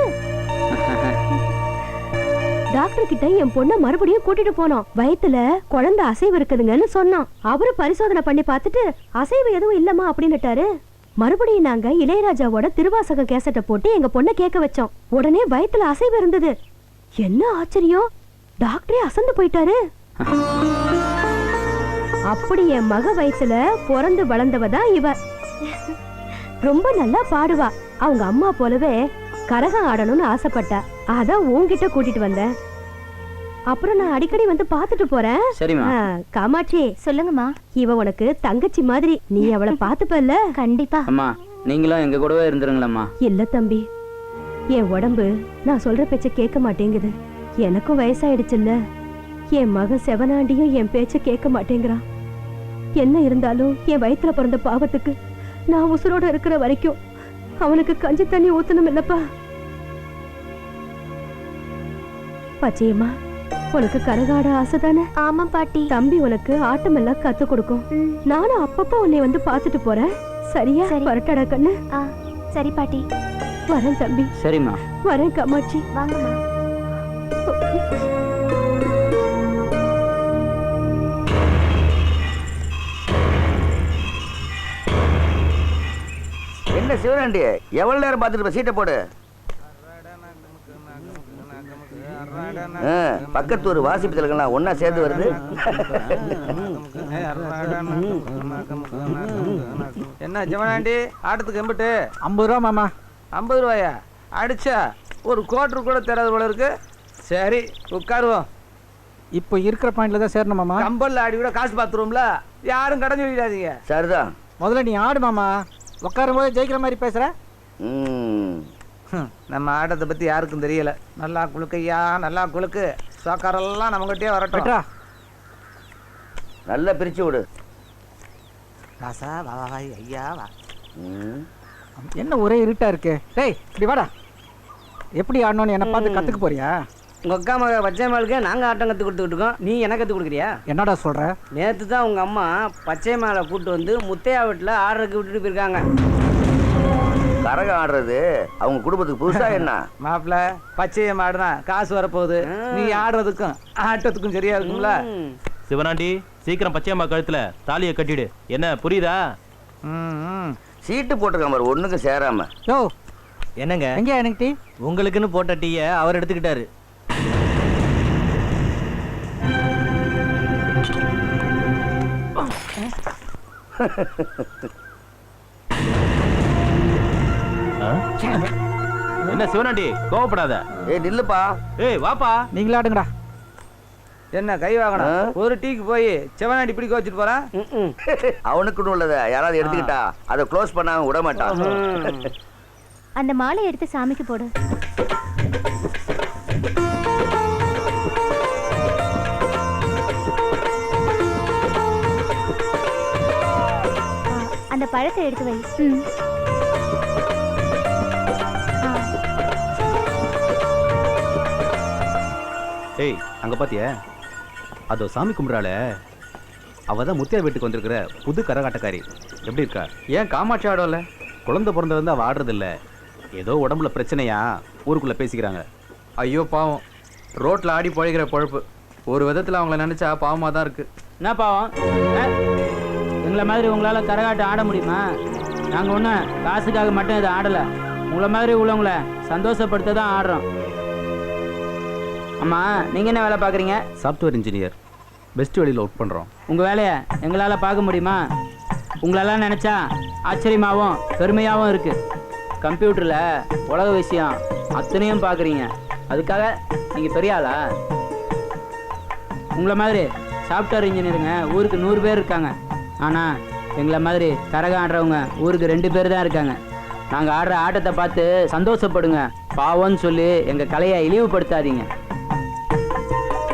டாக்டர் கிட்ட என் பொண்ண மறுபடியும் கூட்டிட்டு போனோம். வயித்துல குழந்தை அசைவு இருக்குதுங்கன்னு சொன்னோம். அவரு பரிசோதனை பண்ணி பார்த்துட்டு அசைவு எதுவும் இல்லம்மா அப்படின்னுட்டாரு. மறுபடியும் நாங்க இளையராஜாவோட திருவாசக கேசட்டை போட்டு எங்க பொண்ணை கேட்க வச்சோம். உடனே வயித்துல அசைவு இருந்தது. என்ன ஆச்சரியம், டாக்டரே அசந்து போயிட்டாரு. அப்படி என் மக வயசுல பிறந்து வளர்ந்தவதான் இவ. ரொம்ப நல்லா பாடுவா. அவங்க அம்மா போலவே கரகம் ஆடணும்னு ஆசைப்பட்டா. அதான் உன்கிட்ட கூட்டிட்டு வந்தேன். அப்புறம் நான் அடிக்கடி வந்து பாத்துட்டு போறேன். சரிம்மா. காமாட்சி, சொல்லுங்கம்மா. இவ உனக்கு தங்கச்சி மாதிரி, நீ அவளை பாத்துப்பல்ல? கண்டிப்பா. அம்மா நீங்களும் எங்க கூடவே இருந்துருங்களம்மா. இல்ல தம்பி, என் உடம்பு நான் சொல்ற பேச்ச கேட்க மாட்டேங்குது. எனக்கும் வயசாயிடுச்சுல்ல. என் மகன் செவனாண்டியும் என் பேச்ச கேட்க மாட்டேங்கிறான். என்ன இருந்தாலும் என் வயித்துல பிறந்த பாவத்துக்கு நான் உசுரோட இருக்கிற வரைக்கும் அவனுக்கு கஞ்சி தண்ணி ஊத்தணும் இல்லப்பா. பச்சையம்மா, உனக்கு கரகாட ஆசைதானே? ஆமா பாட்டி. தம்பி உனக்கு ஆட்டம் எல்லாம் கத்து கொடுக்கும். நானும் அப்பப்ப உன்னை வந்து பாத்துட்டு போறேன். சரியா? வரட்டடா கண்ணு. சரி பாட்டி. வரேன் தம்பி. சரிம்மா. வரேன் காமாட்சி. வாங்கம்மா. என்ன சிவனாண்டி, எவ்வளவு நேரம் பார்த்துட்டு சீட்டை போடு. பக்கத்து ஒரு வாசிப்பதற்கெல்லாம் ஒன்னா சேர்ந்து வருது. என்ன சிவனாண்டி, ஆட்டத்துக்கு எம்பிட்டு? 50 ரூபா மாமா. 50 ரூபாயா? அடிச்சா ஒரு கோட்டர் கூட தராது போல இருக்கு. சரி உட்காருவோம். இப்போ இருக்கிற பாயிண்ட்ல தான் சேரணும் மாமா. கம்பல்ல ஆடி கூட காசு பார்த்துருவோம்ல, யாரும் கடன் சொல்லிடாதீங்க. சரிதான். முதல்ல நீ ஆடு மாமா. உட்காரும் போது ஜெயிக்கிற மாதிரி பேசுற. நம்ம ஆட்டத்தை பத்தி யாருக்கும் தெரியல. நல்லா குளுக்கையா, நல்லா குளுக்கு. சாக்காரெல்லாம் நம்மகிட்டே வரட்டும். நல்லா பிரிச்சு விடு. ராசா வா வா ஐயா வா. என்ன ஒரே இருட்டா இருக்கு. டேய் இப்படி வாடா. எப்படி ஆடணும்னு என்ன பார்த்து கத்துக்க போறியா? உங்க அக்கா மக பச்சைமாளுக்கு நாங்க ஆட்டம் கத்து கொடுத்துக்கிட்டு இருக்கோம். நீ என்ன கத்து கொடுக்குறியா? என்னடா சொல்ற? நேத்து தான் உங்க அம்மா பச்சைமாலை கூட்டு வந்து முத்தையா வீட்டுல ஆடுறதுக்கு விட்டுட்டு போயிருக்காங்க. கரகம் ஆடுறது அவங்க குடும்பத்துக்கு புதுசா என்ன? மாப்பிள்ள பச்சையை ஆடுனா காசு வரப்போகுது. நீ ஆடுறதுக்கும் ஆட்டத்துக்கும் சரியா இருக்கும்ல. சிவனாண்டி, சீக்கிரம் பச்சையம்மா கழுத்துல தாலியை கட்டிடு. என்ன புரியுதா? சீட்டு போட்டிருக்காம ஒண்ணுக்கு சேராம. யோ என்னங்க எங்க எனக்கு டீ? உங்களுக்குன்னு போட்ட டீயை அவர் எடுத்துக்கிட்டாரு. என்ன சிவனாண்டி, கோவப்படாத. ஏய் நில்லுப்பா. ஏய் வாப்பா. நீங்களே ஆடுங்கடா. என்ன கை வாங்கணும்? ஒரு டீக்கு போய் சிவனாண்டி பிடிக்க வச்சுட்டு போறான். அவனுக்குன்னு உள்ளத யாராவது எடுத்துக்கிட்டா அதை க்ளோஸ் பண்ணாம விட மாட்டான். அந்த மாலை எடுத்து சாமிக்கு போடு. அந்த பழத்தை எடுத்து வை. ஏய் அங்க பாத்தியா, அதோ சாமி கும்பிட்றாள, அவதான் முத்தியா வீட்டுக்கு வந்திருக்கிற புது கரகாட்டக்காரி. எப்படி இருக்கா? ஏன் காமாட்சி ஆடோல? குழந்தை பிறந்த வந்து அவ ஆடுறது இல்ல. ஏதோ உடம்புல பிரச்சனையா ஊருக்குள்ள பேசிக்கிறாங்க. ஐயோ பாவம், ரோட்ல ஆடி பழகிற பழப்பு. ஒரு விதத்துல அவங்கள நினைச்சா பாவமா தான் இருக்கு. என்ன பாவம்? எங்களை மாதிரி உங்களால கரகாட்டம் ஆட முடியுமா? நாங்க ஒண்ணு காசுக்காக மட்டும் இதை ஆடல. உங்களை மாதிரி உள்ளவங்களை சந்தோஷப்படுத்த தான் ஆடுறோம். அம்மா நீங்க என்ன வேலை பாக்குறீங்க? Software engineer. பெஸ்ட் வழியில் ஒர்க் பண்றோம். உங்க வேலையை எங்களால பார்க்க முடியுமா? உங்களெல்லாம் நினைச்சா ஆச்சரியமாகவும் பெருமையாகவும் இருக்கு. கம்ப்யூட்டர்ல உலக விஷயம் அத்தனையும் பார்க்குறீங்க. அதுக்காக நீங்க பெரிய ஆளா? உங்களை மாதிரி சாஃப்ட்வேர் இன்ஜினியருங்க ஊருக்கு 100 பேர் இருக்காங்க. ஆனால் எங்களை மாதிரி கரகம் ஆடுறவங்க ஊருக்கு 2 பேர் தான் இருக்காங்க. நாங்கள் ஆடுற ஆட்டத்தை பார்த்து சந்தோஷப்படுங்க. பாவம்னு சொல்லி எங்கள் கலையை இழிவுபடுத்தாதீங்க.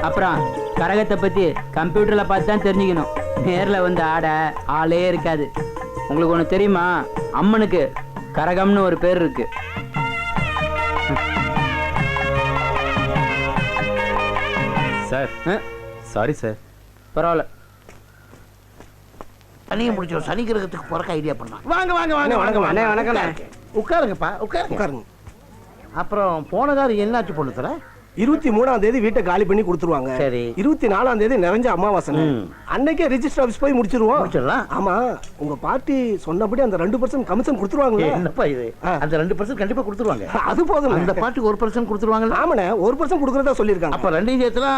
அப்புறம் கரகத்தை பற்றி கம்ப்யூட்டரில் பார்த்து தான் தெரிஞ்சுக்கணும். நேரில் வந்து ஆட ஆளே இருக்காது. உங்களுக்கு ஒன்று தெரியுமா? அம்மனுக்கு கரகம்னு ஒரு பேர் இருக்கு. Sir sorry sir. பரவாயில்ல. சனியை முடிச்சோம். சனி கிரகத்துக்கு போறக்க ஐடியா பண்ணலாம். வாங்க வாங்க வாங்க வணக்கம் வணக்கம். உட்காருங்கப்பா உட்காருங்க. அப்புறம் போன காரம் என்னாச்சு பொண்ணு தர? 23ஆம் தேதி வீட்டை காலி பண்ணி கொடுத்துருவாங்க. சரி. 24ஆம் தேதி நிறைஞ்ச அமாவாசை. அன்னைக்கே ரெஜிஸ்டர் ஆபீஸ் போய் முடிச்சிருவோம். ஆமா, உங்க பார்ட்டி சொன்னபடி அந்த 2% கமிஷன் கொடுத்துருவாங்க. என்னப்பா இது? அந்த 2% கண்டிப்பா கொடுத்துருவாங்க. அது போதும். அந்த பார்ட்டிக்கு 1% கொடுத்துருவாங்க. ஆமாண்ணே, 1% கொடுக்கறதா சொல்லியிருக்காங்க. அப்ப ரெண்டையும் சேர்த்துனா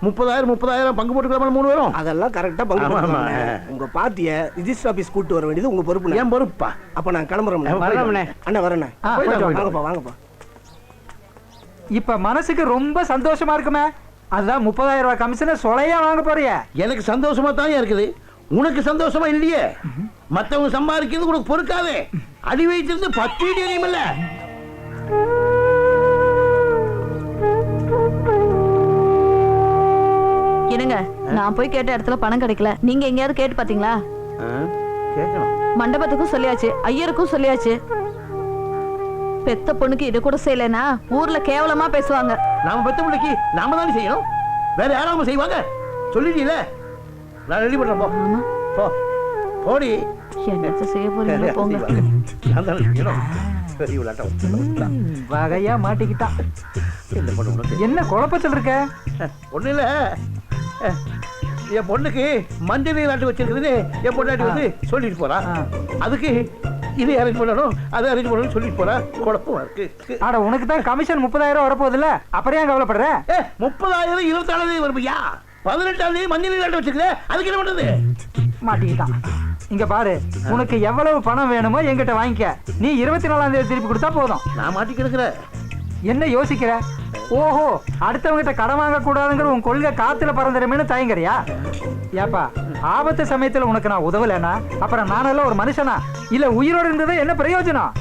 30,000 பங்கு போட்டுக்கலாமா 3 பேரும்? அதெல்லாம் கரெக்டா பங்கு போட்டுக்கலாங்க. உங்க பார்ட்டியை ரெஜிஸ்டர் ஆபீஸ் கூட்டு வர வேண்டியது உங்க பொறுப்பு. ஏன் பொறுப்பா? அப்ப நான் கிளம்புறேன். அண்ணா வரேண்ணே. வாங்கப்பா. இப்ப மனசுக்கு ரொம்ப சந்தோஷமா இருக்குமே. அதுதான் 30,000 ரூபாய் கமிஷனை சொலையா வாங்க போறிய. எனக்கு சந்தோஷமா தான் இருக்குது. உனக்கு சந்தோஷமா இல்லையே? மத்தவங்க சம்பாதிக்கிறது உனக்கு பொறுக்காதே. அடி வைத்திருந்து 10 இடி எரியுமில்ல. என்னங்க, நான் போய் கேட்ட இடத்துல பணம் கிடைக்கல. நீங்க எங்கேயாவது கேட்டு பாத்தீங்களா? கேட்கணும். மண்டபத்துக்கும் சொல்லியாச்சு, ஐயருக்கும் சொல்லியாச்சு. பெத்த பொண்ணுக்கு இது கூட செய்யலனா ஊர்ல கேவலமா பேசுவாங்க. நாம பெத்த பிள்ளைக்கு நாம தானே செய்யணும். வேற யாராவது செய்வாங்க? சொல்லிட்டீல, நான் ரெடி பண்றேன். போ போ போடி. என்னத்த செய்ய போறீங்க? போங்க. நான் தானே செய்யணும். சரி, விளையாட்டம் வகையா மாட்டிக்கிட்டா. என்ன குழப்பத்தில் இருக்க? ஒண்ணு இல்ல, என் பொண்ணுக்கு மஞ்சள் நீராட்டு வச்சிருக்குதுன்னு என் பொண்டாட்டி வந்து சொல்லிட்டு போறா. அதுக்கு இது அரேஞ்ச் பண்ணணும், அதை அரேஞ்ச் பண்ணணும் சொல்லிட்டு போறா. குழப்பமா இருக்கு. ஆனா உனக்கு தான் கமிஷன் 30,000 வரப்போகுதுல்ல, அப்புறம் ஏன் கவலைப்படுற? 30,000 24ஆம் தேதி வரும்பியா? 18ஆம் தேதி மஞ்சள் நீராட்டு வச்சிருக்க, அதுக்கு என்ன பண்றது? மாட்டிக்கிட்டான். இங்க பாரு, உனக்கு எவ்வளவு பணம் வேணுமோ என்கிட்ட வாங்கிக்க. நீ 24ஆம் தேதி திருப்பி கொடுத்தா போதும். நான் மாட்டி கிடக்குற. என்ன யோசிக்கிற? ஓஹோ, அடுத்தவங்கிட்ட கடன் வாங்க கூடாதுங்கிற உன் கொள்கை காத்துல பறந்துடுமேனு தயங்குறியா? ஏப்பா, ஆபத்து சமயத்துல உனக்கு நான் உதவலைன்னா அப்புறம் நானெல்லாம் ஒரு மனுஷனா? இல்ல உயிரோடு இருந்தது என்ன பிரயோஜனம்?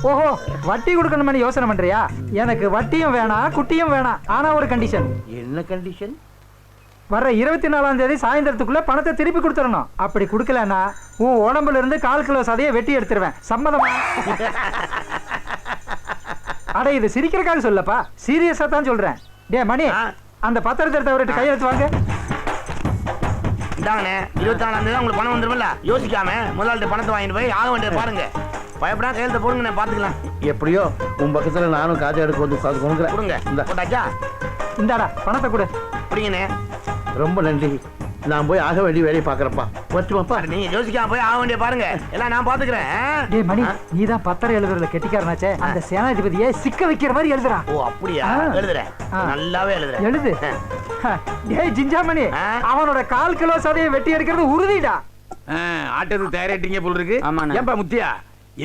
ஓஹோ, வட்டி கொடுக்கணும்னு யோசனை பண்றியா? எனக்கு வட்டியும் வேணாம், குட்டியும் வேணாம். ஆனா ஒரு கண்டிஷன். என்ன கண்டிஷன்? வர்ற 24ஆம் தேதி சாயந்தரத்துக்குள்ள பணத்தை திருப்பி கொடுத்துடணும். அப்படி கொடுக்கலன்னா உன் உடம்புல இருந்து 1/4 கிலோ சதையை வெட்டி எடுத்துருவேன். சம்மதமா? அட, இது சிரிக்கிறக்காக சொல்லப்பா, சீரியஸா தான் சொல்றேன். டே மணி, அந்த பத்திரத்தை எடுத்து கையெழுத்து வாங்க. இந்தாங்கண்ணே, 24ஆம் தேதி உங்களுக்கு பணம் வந்துருமில்ல. யோசிக்காம முதலாளிட்ட பணத்தை வாங்கிட்டு போய் ஆக வேண்டியது பாருங்க. பயப்படா, கையெழுத்த போடுங்க, பாத்துக்கலாம். எப்படியோ உன் பக்கத்துல நானும் காஜா எடுக்க வந்து கொடுங்க. போட்டாச்சா? இந்தாடா பணத்தை கொடு. அப்படிங்கண்ணே. ரொம்ப நன்றி. நான் போய் ஆக வேண்டிய வேலையை பாக்குறப்பா. வச்சுமாப்பா. நீங்க யோசிக்காம போய் ஆக வேண்டிய பாருங்க, எல்லாம் நான் பாத்துக்கிறேன். டேய் மணி, நீதான் பத்திரம் எழுதுறதுல கெட்டிக்காரனாச்சே. அந்த சேனாதிபதியை சிக்க வைக்கிற மாதிரி எழுதுறா. ஓ அப்படியா? எழுதுறேன், நல்லாவே எழுதுறேன். எழுது. டேய் ஜிஞ்சாமணி, அவனோட 1/4 கிலோ சதையை வெட்டி எடுக்கிறது உறுதிடா. ஆட்டத்துக்கு தயாரிட்டீங்க போல இருக்கு. ஏன்பா முத்தியா,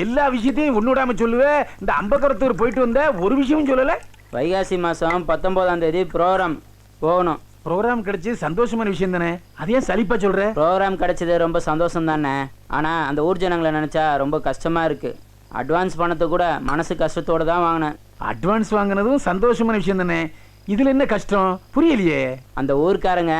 எல்லா விஷயத்தையும் ஒண்ணுடாம சொல்லுவே. இந்த அம்பக்கரத்தூர் போயிட்டு வந்த ஒரு விஷயமும் சொல்லல. வைகாசி மாசம் 19ஆம் தேதி ப்ரோக்ராம் போகணும். ப்ரோக்ராம் கிடைச்சி சந்தோஷமான விஷயம் தானே, அதே சலிப்பா சொல்ற? ப்ரோக்ராம் கிடைச்சது ரொம்ப சந்தோஷம் தானே. ஆனா அந்த ஊர் ஜனங்களை நினைச்சா ரொம்ப கஷ்டமா இருக்கு. அட்வான்ஸ் பணத்தை கூட மனசு கஷ்டத்தோட தான் வாங்கினேன். அட்வான்ஸ் வாங்கினதும் சந்தோஷமான விஷயம் தானே, இதுல என்ன கஷ்டம் புரியலையே? அந்த ஊர்க்காரங்க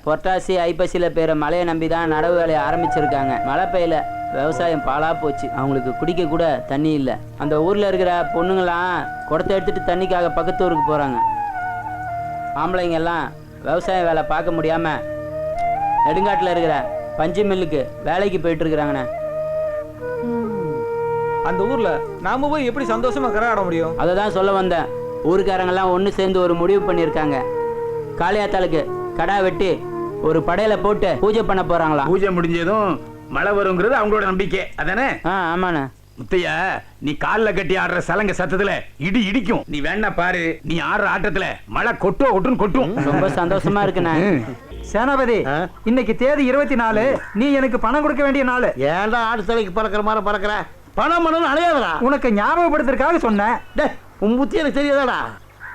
புரட்டாசி ஐப்பசியில பேர மழையை நம்பி தான் நடவு வேலையை ஆரம்பிச்சிருக்காங்க. மழை பெய்யல, விவசாயம் பாலா போச்சு. அவங்களுக்கு குடிக்க கூட தண்ணி இல்லை. அந்த ஊர்ல இருக்கிற பொண்ணுங்களாம் குடத்தை எடுத்துட்டு தண்ணிக்காக பக்கத்து ஊருக்கு போறாங்க. ஆம்பளைங்க எல்லாம் விவசாய வேலை பார்க்க முடியாம நெடுங்காட்டில் இருக்கிற பஞ்சு மில்லுக்கு வேலைக்கு போயிட்டு இருக்கிறாங்கண்ணே. அந்த ஊர்ல நாம போய் எப்படி சந்தோஷமா கரகாட முடியும்? அதை தான் சொல்ல வந்தேன். ஊருக்காரங்கெல்லாம் ஒன்று சேர்ந்து ஒரு முடிவு பண்ணியிருக்காங்க. காளியாத்தாளுக்கு கடா வெட்டி ஒரு படையில போட்டு பூஜை பண்ண போறாங்களாம். பூஜை முடிஞ்சதும் மழை வருங்கிறது அவங்களோட நம்பிக்கை அதானே? ஆமாண்ணே. முத்தையா, நீ கால்ல கட்டி ஆடுற சலங்க சத்தத்துல இடி இடிக்கும். நீ வேணா பாரு, நீ ஆடுற ஆட்டத்துல மழை கொட்டுன்னு கொட்டும். ரொம்ப சந்தோஷமா இருக்குண்ணே. சேனாபதி, இன்னைக்கு தேதி 24. நீ எனக்கு பணம் கொடுக்க வேண்டிய நாள். ஏன்டா ஆடு தலைக்கு பறக்கிற மாதிரி பறக்கிற? பணம் பண்ணணும் அலையாதடா. உனக்கு ஞாபகப்படுத்துறதுக்காக சொன்னேன். உன் புத்தி எனக்கு தெரியாதாடா?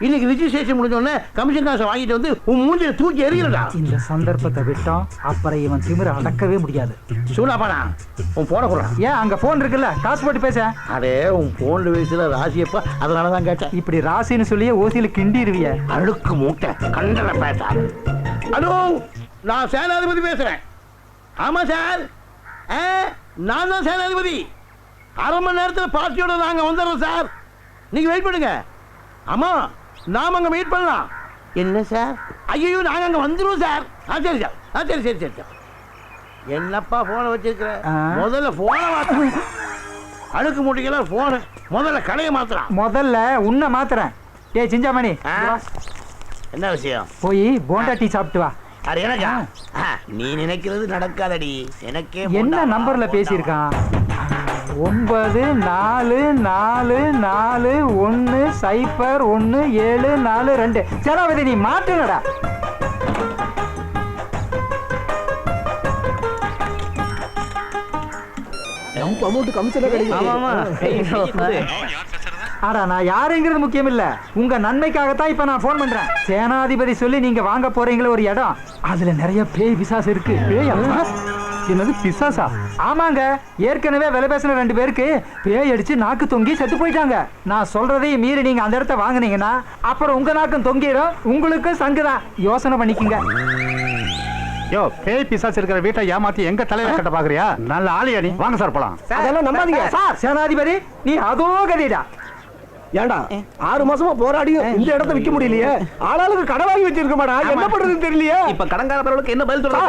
இன்னைக்கு ரிஜிஸ்ட்ரேஷன் முடிஞ்ச உடனே கமிஷன் காசை வாங்கிட்டு வந்து உன் மூஞ்சில தூக்கி எறிகிறடா. இந்த சந்தர்ப்பத்தை விட்டோம், அப்புறம் இவன் திமிர அடக்கவே முடியாது. சூடாப்பாடா, உன் போன போடுறான். ஏன் அங்க போன் இருக்குல்ல, காசு போட்டு பேச. அதே உன் போன்ல வயசுல ராசியப்பா, அதனாலதான் கேட்டேன். இப்படி ராசின்னு சொல்லியே ஓசியில கிண்டிடுவிய. அழுக்கு மூட்டை கண்டன பேசாது. ஹலோ, நான் சேனாதிபதி பேசுறேன். ஆமா சார், நான் தான் சேனாதிபதி. 1/2 மணி நேரத்தில் பார்ட்டியோட நாங்க வந்துடுறோம் சார். நீங்க வெயிட் பண்ணுங்க. ஆமா, நாம அங்க மீட் பண்ணலாம். என்ன சார்? ஐயோ, நாங்க அங்க வந்துருவோம் சார். சரி சார், சரி சரி சரி சார். என்னப்பா போனை வச்சிருக்கிற? முதல்ல போனை மாத்த. அழுக்கு மூட்டைக்கெல்லாம் போன முதல்ல கடையை மாத்துறான். முதல்ல உன்னை மாத்துறேன். டேய் சிஞ்சாமணி, என்ன விஷயம்? போய் போண்டா டீ சாப்பிட்டு வா. அது எனக்கா? நீ நினைக்கிறது நடக்காதடி. எனக்கே என்ன நம்பர்ல பேசியிருக்கான்? 9444101742. சராவதி நீ மாட்டுனடா. ஆடா நான் யாருங்கிறது முக்கியம் இல்ல, உங்க நன்மைக்காகத்தான் இப்ப நான் போன் பண்றேன். சேனாதிபதி சொல்லி நீங்க வாங்க போறீங்களே ஒரு இடம், அதுல நிறைய பேய் பிசாசு இருக்கு. என்னது பிசாசா? ஆமாங்க, ஏற்கனவே விலை பேசின 2 பேருக்கு பேய் அடிச்சு நாக்கு தொங்கி செத்து போயிட்டாங்க. நான் சொல்றதையும் மீறி நீங்க அந்த இடத்த வாங்குனீங்கன்னா அப்புறம் உங்க நாக்கும் தொங்கிடும், உங்களுக்கு சங்குதான். யோசனை பண்ணிக்கங்க. யோ, பேய் பிசாசு இருக்கிற வீட்டை ஏமாத்தி எங்க தலையில கட்ட பாக்குறியா? நல்ல ஆளியா நீ. வாங்க சார் போலாம். அதெல்லாம் நம்பாதீங்க சார். சேனாதிபதி நீ அதோ கதைடா. ஏண்டா 6 மாசமா போராடியும் இந்த இடத்த விக்க முடியலையே. ஆளாளுக்கு கடை வாங்கி வச்சிருக்க மாடா, என்ன பண்றதுன்னு தெரியலையே. இப்ப கடன்காரர்களுக்கு என்ன பதில் சொல்றா?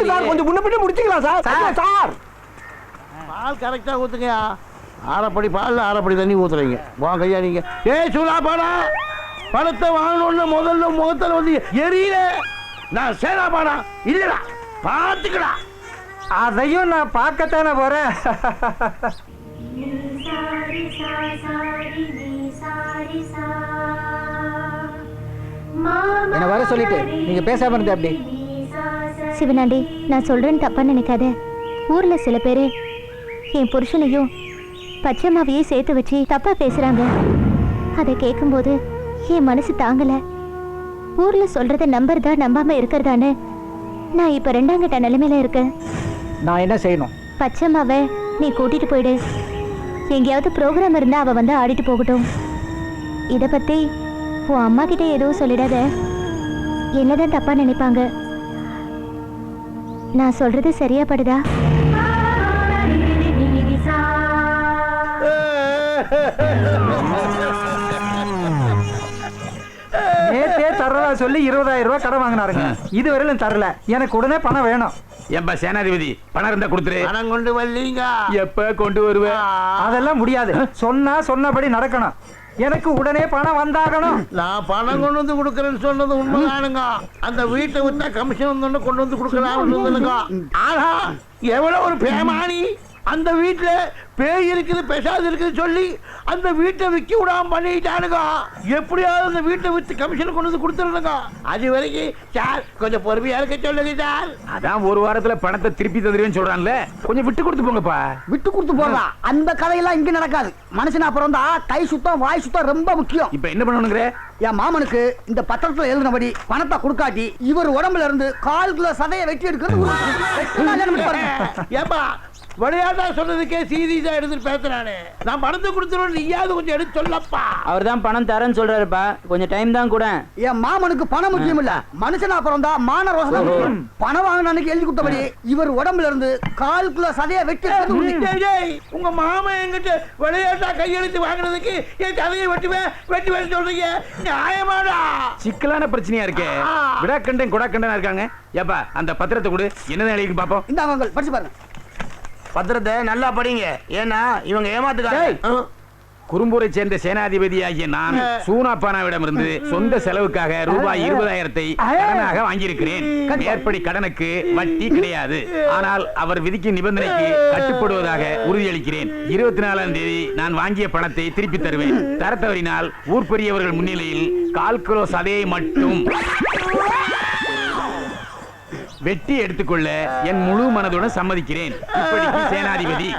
சார் கொஞ்சம் முன்ன பின்ன முடிச்சுக்கலாம் சார். சார் பால் கரெக்டா ஊத்துங்கயா. ஆறப்படி பால் ஆறப்படி தண்ணி ஊத்துறீங்க. வாங்க ஐயா நீங்க. ஏய் சூலா பாடா, பணத்தை வாங்கணும்னு முதல்ல முகத்துல வந்து எரியல. நான் சேனா பாடா இல்லடா, பாத்துக்கடா. அதையும் நான் பார்க்கத்தானே போறேன். என்ன வர சொல்லிட்டு நீங்க பேசாம இருந்த அப்படி. சிவனாண்டி, நான் சொல்றேன்னு தப்பா நினைக்காத. ஊர்ல சில பேரு என் புருஷனையும் பச்சைமாவையும் சேர்த்து வச்சு தப்பா பேசுறாங்க. அதை கேட்கும்போது என் மனசு தாங்கல. ஊர்ல சொல்றத நம்புறதா நம்பாம இருக்கிறதான்னு நான் இப்ப 2ஆம் கட்ட நிலைமையில இருக்கேன். நான் என்ன செய்யணும்? பச்சைமாவை நீ கூட்டிட்டு போயிடு. எங்கேயாவது ப்ரோக்ராம் இருந்தா அவ வந்து ஆடிட்டு போகட்டும். இத பத்தி உன் அம்மா கிட்ட எதுவும் சொல்லிடாத, என்னதான் தப்பா நினைப்பாங்க. நான் சொல்றது சரியா படுதா? நேத்தே தரதா சொல்லி 20,000 ரூபாய் கடன் வாங்கினாருங்க. இதுவரையிலும் தரல. எனக்கு உடனே பணம் வேணும். ஏம்பா சேனாதிபதி, பணம் இருந்தா கொடுத்துரு. பணம் கொண்டு வரலீங்க. எப்ப கொண்டு வருவேன்? அதெல்லாம் முடியாது. சொன்னபடி நடக்கணும். எனக்கு உடனே பணம் வந்தாகணும். நான் பணம் கொண்டு வந்து கொடுக்கறேன்னு சொன்னது உண்மைதானுங்க. அந்த வீட்டை விட்டா கமிஷன் வந்து கொண்டு வந்து கொடுக்கலாம்னு. ஆனா எவ்வளவு ஒரு பேமானி. அந்த வீட்டுல பேய் இருக்குது பெசாது இருக்குது சொல்லி அந்த வீட்டை விற்க விடாம பண்ணிட்டானுங்க. எப்படியாவது அந்த வீட்டை வித்து கமிஷன் கொண்டு வந்து கொடுத்துருங்க. அது வரைக்கும் சார் கொஞ்சம் பொறுமையா இருக்க சொல்லுங்க சார். அதான் ஒரு வாரத்துல பணத்தை திருப்பி தந்துருவேன்னு சொல்றான்ல, கொஞ்சம் விட்டு கொடுத்து போங்கப்பா. விட்டு கொடுத்து போங்க. அந்த கதையெல்லாம் இங்க நடக்காது. மனுஷனா பிறந்தா கை சுத்தம் வாய் சுத்தம் ரொம்ப முக்கியம். இப்ப என்ன பண்ணணுங்கிற? என் மாமனுக்கு இந்த பத்திரத்துல எழுதினபடி பணத்தை கொடுக்காட்டி இவர் உடம்புல இருந்து 1/4 கிலோ சதையை வெட்டி எடுக்கிறது. ஏப்பா விளையாட்டா சொன்னதுக்கே சீரியஸா எடுத்து பேசுறானே. நான் பணத்தை கொடுத்துருவேன், நீயாவது கொஞ்சம் எடுத்து சொல்லப்பா. அவர் தான் பணம் தரேன்னு சொல்றாருப்பா, கொஞ்சம் டைம் தான் கூட. என் மாமனுக்கு பணம் முக்கியம் இல்ல, மனுஷனா பிறந்தா மான ரோசம். பணம் வாங்கின எழுதி கொடுத்தபடி இவர் உடம்புல இருந்து 1/4 கிலோ சதையை வெட்டி. உங்க மாமா என்கிட்ட விளையாட்டா கையெழுத்து வாங்கினதுக்கு என் சதையை வெட்டுவேன் சொல்றீங்க, நியாயமாடா? சிக்கலான பிரச்சனையா இருக்கே. விடாக்கண்டன் குடாக்கண்டன் இருக்காங்க. ஏப்பா அந்த பத்திரத்தை கொடு, என்னதான் எழுதி பாப்போம். இந்த அவங்க படிச்சு பாருங்க. பத்திரத்தை நல்லா படிங்க, ஏன்னா இவங்க ஏமாத்துக்காங்க. குறும்பூரை சேர்ந்த சேனாதிபதியாகிய நான் சூனாப்பானாவிடம் இருந்து சொந்த செலவுக்காக ரூபாய் 20,000 கடனாக வாங்கியிருக்கிறேன். மேற்படி கடனுக்கு வட்டி கிடையாது. ஆனால் அவர் விதிக்கும் நிபந்தனைக்கு கட்டுப்படுவதாக உறுதியளிக்கிறேன். 24ஆம் தேதி நான் வாங்கிய பணத்தை திருப்பி தருவேன். தர தவறினால் ஊர் பெரியவர்கள் முன்னிலையில் 1/4 கிலோ சதையை மட்டும் வெட்டி எடுத்துக்கொள்ள என் முழு மனதுடன் சம்மதிக்கிறேன். இப்படிக்கு சேனாதிபதி.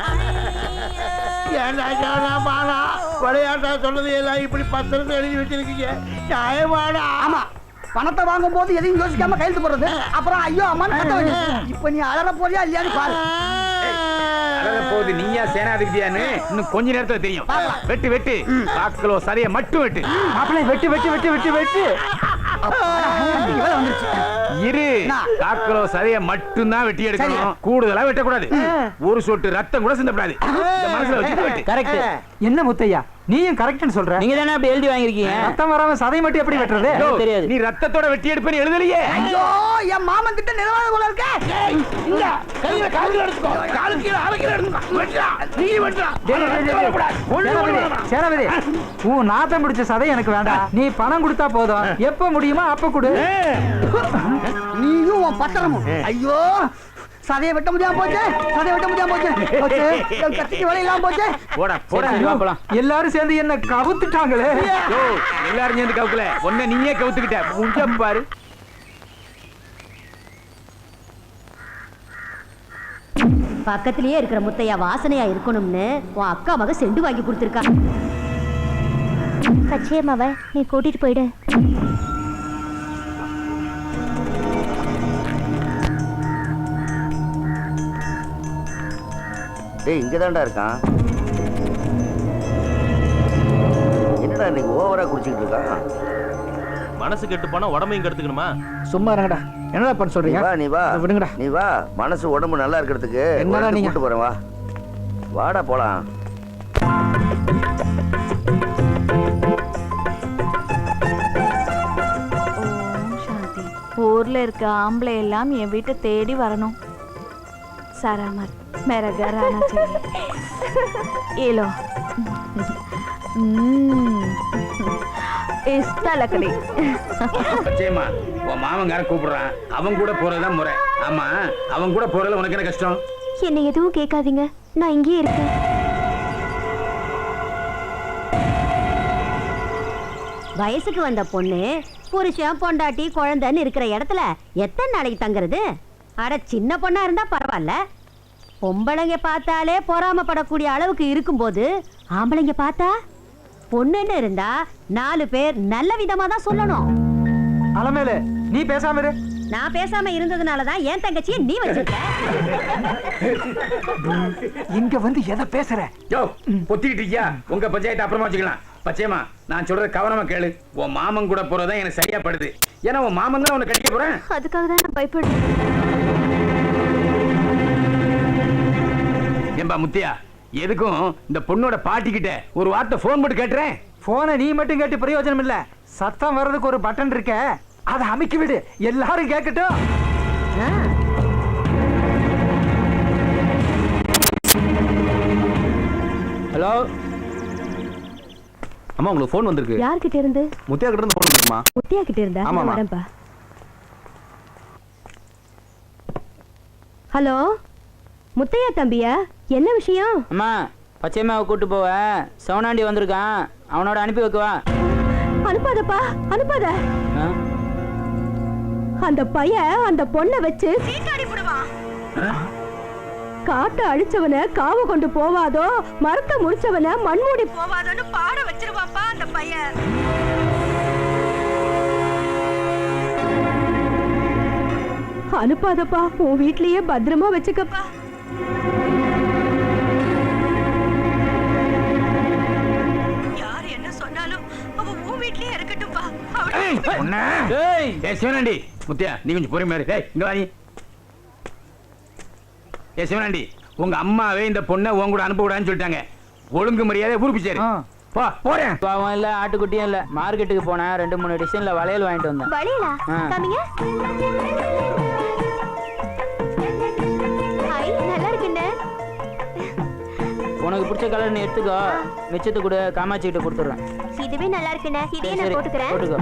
விளையாட்டா சொன்னது எல்லாம் இப்படி பத்திரத்தை எழுதி வச்சிருக்கீங்க, நியாயமாடா? ஆமா, பணத்தை வாங்கும் போது எதையும் யோசிக்காம கையெழுத்து போடுறது, அப்புறம் ஐயோ அம்மான்னு. இப்ப நீ அழற போறியா இல்லையான்னு பாரு. போது நீயா சேனாதிபதியான்னு இன்னும் கொஞ்ச நேரத்துல தெரியும். வெட்டு வெட்டு 1/4 கிலோ சதையை மட்டும் வெட்டு. மாப்பிள்ளை வெட்டு வெட்டு வெட்டு வெட்டு வெட்டு. இரு, 1/4 கிலோ சதையை மட்டும் தான் வெட்டி எடுக்கணும். கூடுதலா வெட்டக்கூடாது. ஒரு சொட்டு ரத்தம் கூட சிந்தப்படாது. மனசுல வச்சுட்டு வெட்டு. கரெக்ட். என்ன முத்தையா, நீயும் கரெக்ட்னு சொல்ற. நீங்க தானே அப்படி எழுதி வாங்கிருக்கீங்க. ரத்தம் வராம சதை மட்டும் எப்படி வெட்டுறது? தெரியாது. நீ ரத்தத்தோட வெட்டி எடுப்பேன்னு எழுதலையே. ஐயோ என் மாமன் கிட்ட நிலவாத போல இருக்க. இந்த கையில கால்ல எடுத்துக்கோ. கால் கீழ அலக்கில எடுத்துக்கோ. வெட்டா. நீ வெட்டா. சேனாபதி, உன் நாத்தம் பிடிச்ச சதை எனக்கு வேண்டாம். நீ பணம் கொடுத்தா போதும். எப்ப முடியுமோ அப்ப கொடு. நீயும் உன் பத்திரமும். ஐயோ சதையை வெட்ட முடியாம போச்சு. சதையை வெட்ட முடியாம போச்சு. கத்திக்கு வழி இல்லாம போச்சு. போடா போடா போலாம். எல்லாரும் சேர்ந்து என்ன கவுத்துட்டாங்களே. எல்லாரும் சேர்ந்து கவுக்கல, ஒன்ன நீயே கவுத்துக்கிட்ட. முஞ்சம் பாரு. பக்கத்திலேயே இருக்கிற முத்தையா வாசனையா இருக்கணும்னு உன் அக்கா மக செண்டு வாங்கி கொடுத்துருக்கா. பச்சையம்மாவை நீ கூட்டிட்டு போயிடு. டேய் இங்க தான்டா இருக்கான். என்னடா இன்னைக்கு ஓவரா குடிச்சிட்டு இருக்கான்? மனசு கெட்டு போனா உடம்பையும் கெடுத்துக்கணுமா? சும்மா இருங்கடா. என்னடா பண்ண சொல்றீங்க? நீ வா விடுங்கடா. நீ வா, மனசு உடம்பு நல்லா இருக்கிறதுக்கு என்னடா நீங்க கூட்டு போறேன். வா வாடா போலாம். ஊர்ல இருக்க ஆம்பளை எல்லாம் என் வீட்டை தேடி வரணும். सारा मत मेरा घर आना चाहिए. ये लो इस्ता लकड़ी. பச்சையம்மா, உன் மாமங்காரன் கூப்பிடுறான். அவன் கூட போறதுதான் முறை. ஆமா, அவன் கூட போறதுல உனக்கு என்ன கஷ்டம்? என்ன எதுவும் கேட்காதீங்க, நான் இங்கேயே இருக்கேன். வயசுக்கு வந்த பொண்ணு புருஷன் பொண்டாட்டி குழந்தைன்னு இருக்கிற இடத்துல எத்தனை நாளைக்கு தங்குறது? அட சின்ன பொண்ணா இருந்தா பரவாயில்ல, பொம்பளைங்க பார்த்தாலே பொறாமப்படக்கூடிய அளவுக்கு இருக்கும்போது ஆம்பளைங்க பார்த்தா பொண்ணுன்னு இருந்தா 4 பேர் நல்ல விதமா தான் சொல்லணும். அலமேலு, நீ பேசாம இரு. நான் பேசாம இருந்ததுனாலதான் என் தங்கச்சியை நீ வச்சிருக்க. இங்க வந்து எதை பேசுற? யோ, பொத்திக்கிட்டு இருக்கியா? உங்க பஞ்சாயத்து அப்புறமா வச்சுக்கலாம். பச்சையம்மா, நான் சொல்றது கவனமா கேளு. உன் மாமன் கூட போறதான் எனக்கு சரியா படுது. ஏன்னா உன் மாமன் தான் உன்னை கட்டிக்க போறேன். அதுக்காக தான் நான் பயப்படுறேன். ஏம்பா முத்தியா, எதுக்கும் இந்த பொண்ணோட பாட்டி கிட்ட ஒரு வார்த்தை போன் போட்டு கேட்டுறேன். போனை நீ மட்டும் கேட்டு பிரயோஜனம் இல்ல. சத்தம் வர்றதுக்கு ஒரு பட்டன் இருக்க, அதை அமைக்கி விடு, எல்லாரும் கேட்கட்டும். ஹலோ அம்மா, உங்களுக்கு ஃபோன் வந்திருக்கு. யார்கிட்ட இருந்து? முத்தியா கிட்ட இருந்து ஃபோன் வந்துருக்குமா? முத்தியா கிட்ட இருந்தா? ஆமாமா. வரேன்ப்பா. ஹலோ முத்தையா தம்பியா, என்ன விஷயம்? அம்மா, பச்சையம்மாவை கூட்டு போவ சவுனாண்டி வந்திருக்கான், அவனோட அனுப்பி வைக்கவா? அனுப்பாதப்பா, அனுப்பாத. அந்த பையன் அந்த பொண்ணை வச்சு சீட்டாடி போடுவான். காட்டை அழிச்சவன காவ கொண்டு போவாதோ, மரத்தை முடிச்சவன மண்மூடி போவாதோன்னு பாட வச்சிருவாப்பா அந்த பையன். அனுப்பாதப்பா, உன் வீட்லயே பத்திரமா வச்சுக்கப்பா. யார் என்ன சொன்னாலும் அவ உன் வீட்லயே இருக்கட்டும்பா. சிவனாண்டி, முத்தியா நீ கொஞ்சம் பொறுமையா இரு. இங்க வா நீ. சிவனாண்டி, உங்க அம்மாவே இந்த பொண்ணை உன் கூட அனுப்ப கூடாதுன்னு சொல்லிட்டாங்க. ஒழுங்கு மரியாதை ஊருக்கு சேரு. போறேன். பாவம் இல்ல, ஆட்டுக்குட்டியும் இல்ல. மார்க்கெட்டுக்கு போனேன், 2-3 டிசைன்ல வளையல் வாங்கிட்டு வந்தேன். வளையலா? காமிங்க. ஹாய், நல்லா இருக்குண்ணே. உனக்கு பிடிச்ச கலர் நீ எடுத்துக்கோ, மிச்சத்தை கூட காமாட்சி கிட்ட கொடுத்துறேன். இதுவே நல்லா இருக்குண்ணே, இதே நான் போட்டுக்கிறேன். போட்டுக்கோ.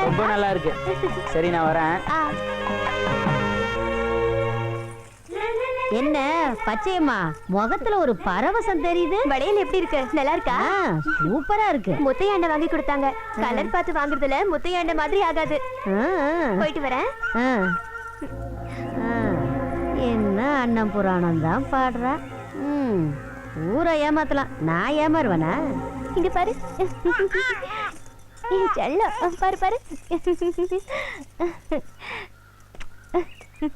ரொம்ப நல்லா இருக்கு. சரி, நான் வரேன். என்ன பச்சையம்மா, முகத்துல ஒரு பரவசம் தெரியுது. வளையல் எப்படி இருக்கு? நல்லா இருக்கா? சூப்பரா இருக்கு. முத்தையாண்ட வாங்கி கொடுத்தாங்க. கலர் பார்த்து வாங்குறதுல முத்தையாண்ட மாதிரி ஆகாது. போயிட்டு வரேன். என்ன அண்ணன் புராணம் தான் பாடுறா. ஊரை ஏமாத்தலாம், நான் ஏமாறுவனா? இங்க பாரு. பாரு பாரு.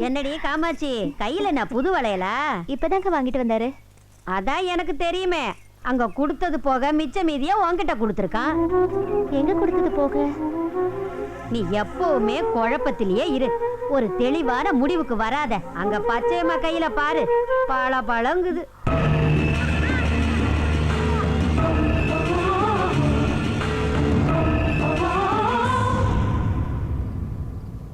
என்னடி காமாட்சி, கையில நான் புது வளையலா? இப்பதாங்க வாங்கிட்டு வந்தாரு. அதான் எனக்கு தெரியுமே. அங்க கொடுத்தது போக மிச்ச மீதியா உன்கிட்ட கொடுத்துருக்கான். எங்க கொடுத்தது போக? நீ எப்பவுமே குழப்பத்திலேயே இரு, ஒரு தெளிவான முடிவுக்கு வராத. அங்க பச்சையம்மா கையில பாரு, பழங்குது.